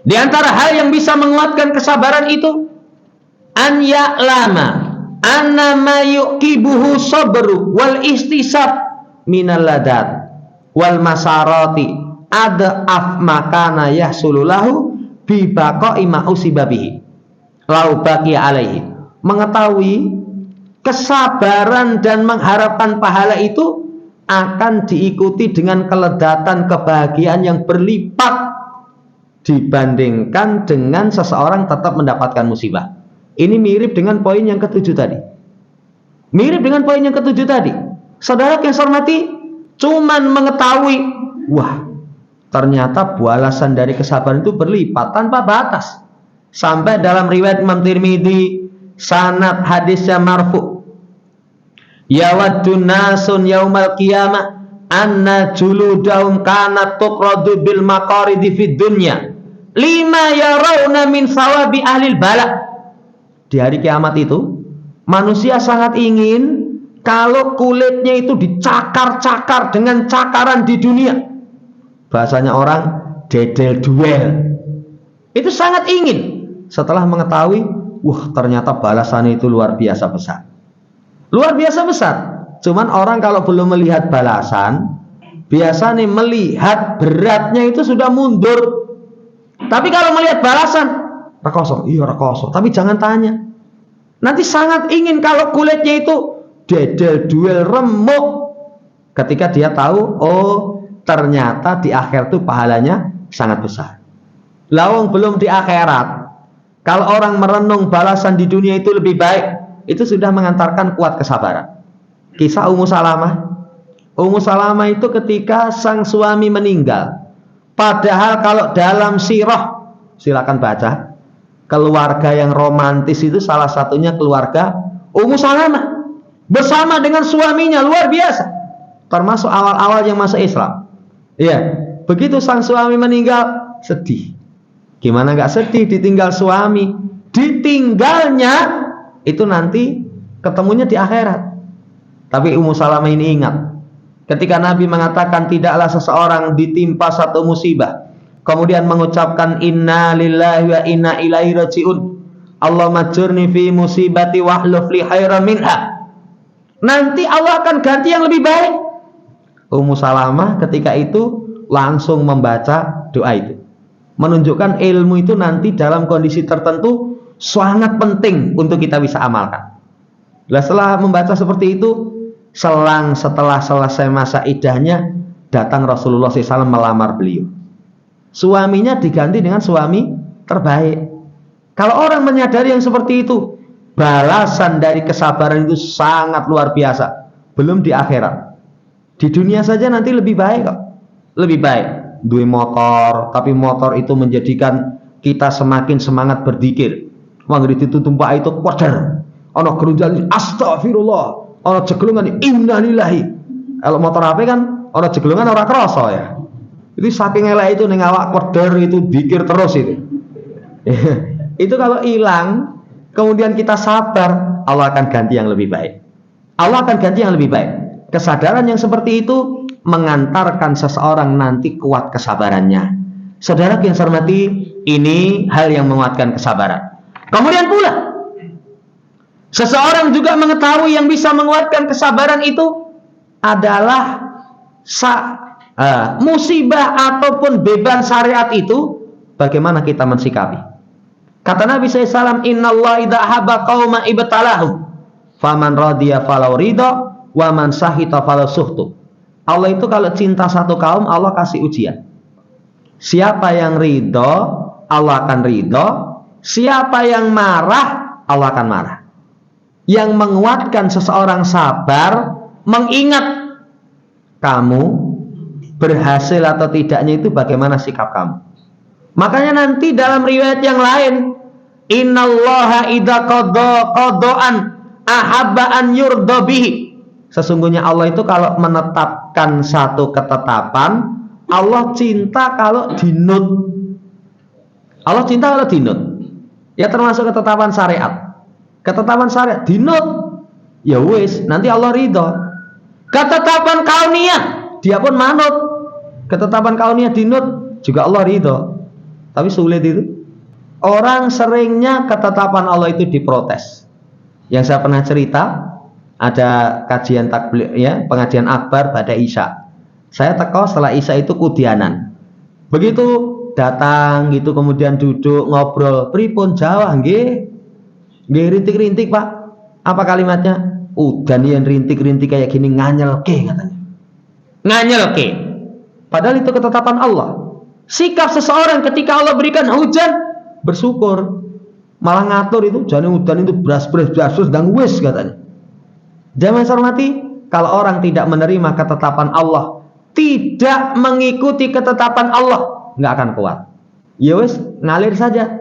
Speaker 1: di antara hal yang bisa menguatkan kesabaran itu an ya'lama anna ma yuqibuhu sabru wal istisab minal ladat wal masarati adaf makana yahsululahu bi baqa'i ma usibabihi lau baqi alaihi. Mengetahui kesabaran dan mengharapkan pahala itu akan diikuti dengan keledatan kebahagiaan yang berlipat dibandingkan dengan seseorang tetap mendapatkan musibah. Ini mirip dengan poin yang ke-7 tadi. Saudara yang saya hormati, cuman mengetahui, wah, ternyata balasan dari kesabaran itu berlipat tanpa batas. Sampai dalam riwayat Imam Tirmidzi, sanad hadisnya marfu. Yawaddun nasun yaumal qiyamah anna juludahum kanat tuqradu bil maqaridi fid dunya lima yarawna min sawabi ahlil bala. Di hari kiamat itu manusia sangat ingin kalau kulitnya itu dicakar-cakar dengan cakaran di dunia. Bahasanya orang dedel duel. Itu sangat ingin setelah mengetahui, wah, ternyata balasannya itu luar biasa besar. Cuman orang kalau belum melihat balasan, biasanya melihat beratnya itu sudah mundur. Tapi kalau melihat balasan, rekoso, tapi jangan tanya. Nanti sangat ingin kalau kulitnya itu dedel duel remuk ketika dia tahu, oh, ternyata di akhir itu pahalanya sangat besar. Lawang belum di akhirat, kalau orang merenung balasan di dunia itu lebih baik, itu sudah mengantarkan kuat kesabaran. Kisah Ummu Salamah itu ketika sang suami meninggal. Padahal kalau dalam sirah, silakan baca, keluarga yang romantis itu salah satunya keluarga Ummu Salamah bersama dengan suaminya, luar biasa. Termasuk awal-awal yang masuk Islam. Iya, begitu sang suami meninggal, sedih. Gimana nggak sedih ditinggal suami? Ditinggalnya itu nanti ketemunya di akhirat. Tapi Ummu Salamah ini ingat, ketika Nabi mengatakan tidaklah seseorang ditimpa satu musibah kemudian mengucapkan inna lillahi wa inna ilaihi rajiun, Allahumma jurni fi musibati wahluf li khairan minha, nanti Allah akan ganti yang lebih baik. Ummu Salamah ketika itu langsung membaca doa itu, menunjukkan ilmu itu nanti dalam kondisi tertentu sangat penting untuk kita bisa amalkan. Setelah membaca seperti itu, setelah selesai masa iddahnya, datang Rasulullah SAW melamar beliau. Suaminya diganti dengan suami terbaik. Kalau orang menyadari yang seperti itu, balasan dari kesabaran itu sangat luar biasa. Belum di akhirat. Di dunia saja nanti lebih baik kok. Lebih baik duwe motor, tapi motor itu menjadikan kita semakin semangat berzikir. Mangri ditutumpak itu koder. Ana gerunjan astagfirullah, ana jeglungan innalillahi. Kalau motor HP kan ana jeglungan ora krasa ya. Itu saking elek itu ning awak koder itu zikir terus itu. Itu kalau hilang, kemudian kita sabar, Allah akan ganti yang lebih baik. Allah akan ganti yang lebih baik. Kesadaran yang seperti itu mengantarkan seseorang nanti kuat kesabarannya. Saudara yang saya hormati, ini hal yang menguatkan kesabaran. Kemudian pula, seseorang juga mengetahui yang bisa menguatkan kesabaran itu adalah musibah ataupun beban syariat itu bagaimana kita mensikapi. Kata Nabi SAW, Innallaha idza habba qauma ibtalahum faman radiya falau ridha wa man sahita falau suhtu. Allah itu kalau cinta satu kaum, Allah kasih ujian. Siapa yang ridho, Allah akan ridho. Siapa yang marah, Allah akan marah. Yang menguatkan seseorang sabar, mengingat kamu berhasil atau tidaknya itu bagaimana sikap kamu. Makanya nanti dalam riwayat yang lain, Innallaha idza qada'an ahabba an yurda bihi. Sesungguhnya Allah itu kalau menetapkan satu ketetapan, Allah cinta kalau dinut. Allah cinta kalau dinut. Ya termasuk ketetapan syariat. Ketetapan syariat dinut, ya wis, nanti Allah ridho. Ketetapan kauniyah, dia pun manut. Ketetapan kauniyah dinut, juga Allah ridho. Tapi sulit itu. Orang seringnya ketetapan Allah itu diprotes. Yang saya pernah cerita, ada kajian takbir, ya, pengajian akbar pada Isya. Saya teko setelah Isya itu kudianan. Begitu datang gitu, kemudian duduk ngobrol, pripun Jawa nggih? Nggih rintik-rintik, Pak. Apa kalimatnya? Udan yang rintik-rintik kayak gini nganyelke katanya. Nganyelke. Padahal itu ketetapan Allah. Sikap seseorang ketika Allah berikan hujan, bersyukur. Malah ngatur itu, jane udan itu beras-beras dan wis katanya. Jangan hormati, kalau orang tidak menerima ketetapan Allah, tidak mengikuti ketetapan Allah, nggak akan kuat. Ya wis, ngalir saja.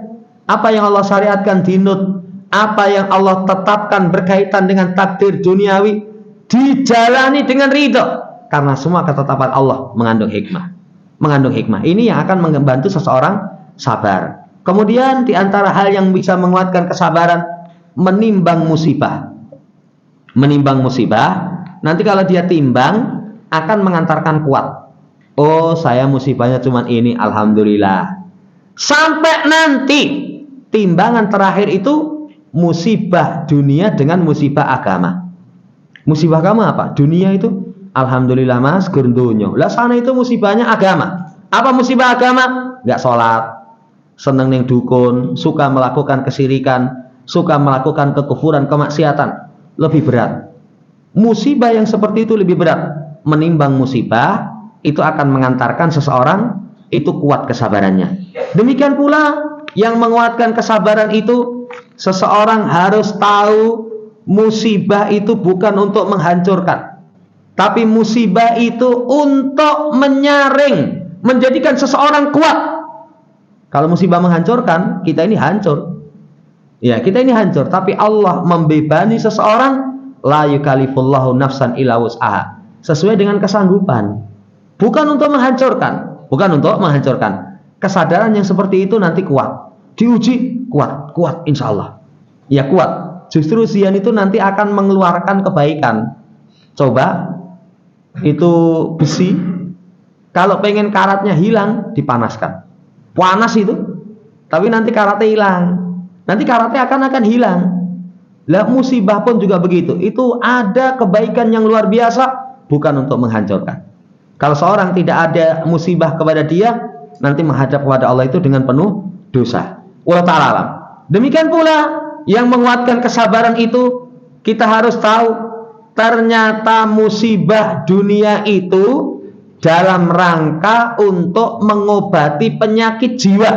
Speaker 1: Apa yang Allah syariatkan dinut, apa yang Allah tetapkan berkaitan dengan takdir duniawi, dijalani dengan ridho, karena semua ketetapan Allah mengandung hikmah. Mengandung hikmah. Ini yang akan membantu seseorang sabar. Kemudian di antara hal yang bisa menguatkan kesabaran, menimbang musibah. Menimbang musibah, nanti kalau dia timbang akan mengantarkan kuat. Oh, saya musibahnya cuma ini, alhamdulillah. Sampai nanti timbangan terakhir itu musibah dunia dengan musibah agama. Musibah kamu apa? Dunia itu alhamdulillah mas, gurdunyo. Lah sana itu musibahnya agama. Apa musibah agama? Nggak sholat, seneng ning dukun, suka melakukan kesirikan, suka melakukan kekufuran, kemaksiatan. Lebih berat. Musibah yang seperti itu lebih berat. Menimbang musibah itu akan mengantarkan seseorang itu kuat kesabarannya. Demikian pula yang menguatkan kesabaran itu, seseorang harus tahu musibah itu bukan untuk menghancurkan, tapi musibah itu untuk menyaring, menjadikan seseorang kuat. Kalau musibah menghancurkan, kita ini hancur. Ya, kita ini hancur, tapi Allah membebani seseorang, la yukallifullahu nafsan illa wus'aha, sesuai dengan kesanggupan. Bukan untuk menghancurkan, bukan untuk menghancurkan. Kesadaran yang seperti itu nanti kuat. Diuji, kuat insya Allah. Ya kuat. Justru ujian itu nanti akan mengeluarkan kebaikan. Coba itu besi, kalau pengen karatnya hilang, dipanaskan. Panas itu, tapi nanti karatnya hilang. Nanti karatnya akan hilang. Lah musibah pun juga begitu. Itu ada kebaikan yang luar biasa, bukan untuk menghancurkan. Kalau seorang tidak ada musibah kepada dia, nanti menghadap kepada Allah itu dengan penuh dosa. Wallahu ta'ala alam. Demikian pula yang menguatkan kesabaran itu, kita harus tahu ternyata musibah dunia itu dalam rangka untuk mengobati penyakit jiwa.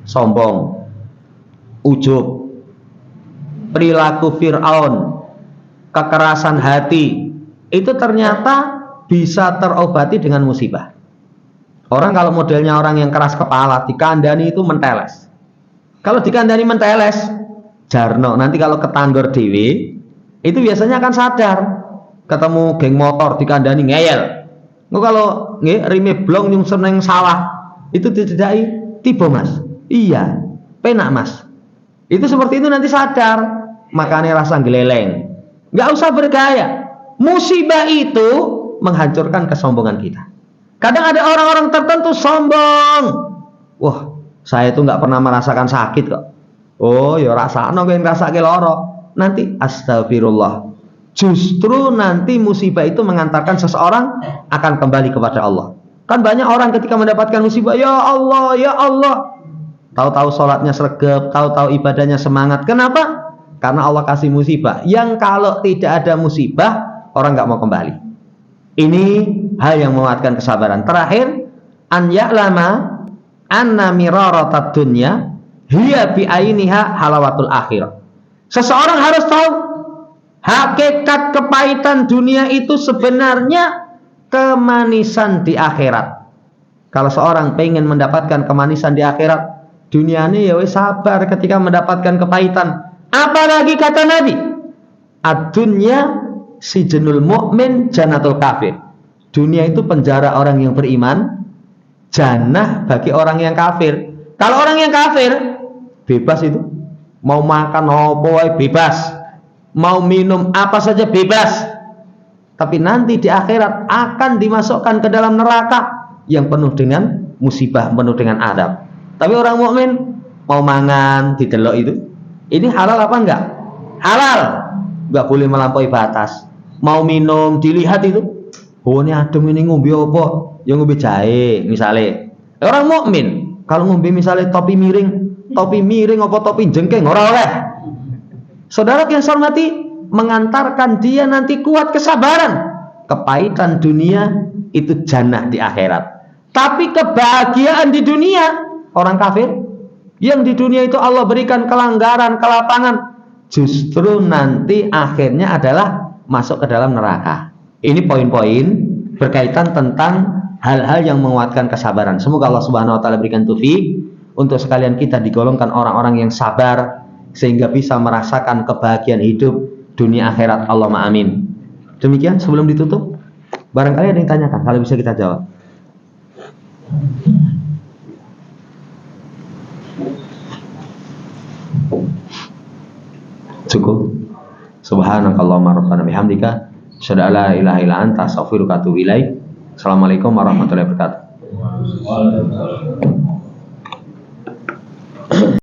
Speaker 1: Sombong, ujub, perilaku Fir'aun, kekerasan hati, itu ternyata bisa terobati dengan musibah. Orang kalau modelnya orang yang keras kepala, dikandani itu menteles. Kalau dikandani menteles, jarno, nanti kalau ketanggor dewe, itu biasanya akan sadar. Ketemu geng motor dikandani ngeyel. Kalau rime blong nyungsur neng sawah, itu didedai, tiba mas. Iya, penak mas. Itu seperti itu nanti sadar, makanya rasa geleleng. Nggak usah bergaya. Musibah itu menghancurkan kesombongan kita. Kadang ada orang-orang tertentu sombong. Wah, saya itu nggak pernah merasakan sakit kok. Oh, ya rasakno kowe ngrasake lara. Nanti astagfirullah. Justru nanti musibah itu mengantarkan seseorang akan kembali kepada Allah. Kan banyak orang ketika mendapatkan musibah, ya Allah, ya Allah. Tahu-tahu sholatnya sregep, tahu-tahu ibadahnya semangat. Kenapa? Karena Allah kasih musibah. Yang kalau tidak ada musibah, orang nggak mau kembali. Ini hal yang menguatkan kesabaran. Terakhir, an ya'lama anna miraratad dunya hiya bi ainiha halawatul akhir. Seseorang harus tahu hakikat kepahitan dunia itu sebenarnya kemanisan di akhirat. Kalau seorang pengen mendapatkan kemanisan di akhirat, dunia ini ya wis sabar ketika mendapatkan kepahitan. Apalagi kata Nabi, ad-dunya sijnul mu'min jannatul kafir. Dunia itu penjara orang yang beriman, jannah bagi orang yang kafir. Kalau orang yang kafir bebas itu, mau makan apa bebas, mau minum apa saja bebas. Tapi nanti di akhirat akan dimasukkan ke dalam neraka yang penuh dengan musibah, penuh dengan adab. Tapi orang mukmin mau mangan didelok itu, ini halal apa enggak? Halal, enggak boleh melampaui batas. Mau minum dilihat itu, oh ini adem ini ngombe apa? Ya ngombe jahe misalnya. Orang mukmin kalau ngombe misalnya topi miring apa topi jengking ora oleh. Saudara yang saya hormati, mengantarkan dia nanti kuat kesabaran. Kepahitan dunia itu jannah di akhirat. Tapi kebahagiaan di dunia, orang kafir yang di dunia itu Allah berikan kelanggaran, kelapangan, justru nanti akhirnya adalah masuk ke dalam neraka. Ini poin-poin berkaitan tentang hal-hal yang menguatkan kesabaran. Semoga Allah Subhanahu wa taala berikan taufik untuk sekalian kita digolongkan orang-orang yang sabar sehingga bisa merasakan kebahagiaan hidup dunia akhirat. Allahumma amin. Demikian sebelum ditutup, barangkali ada yang tanyakan, kalau bisa kita jawab. Cukup. Subhanakallahumma rabbana bihamdika asyhadu an la ilaha illa anta astaghfiruka wa atubu ilaik. Assalamualaikum warahmatullahi wabarakatuh.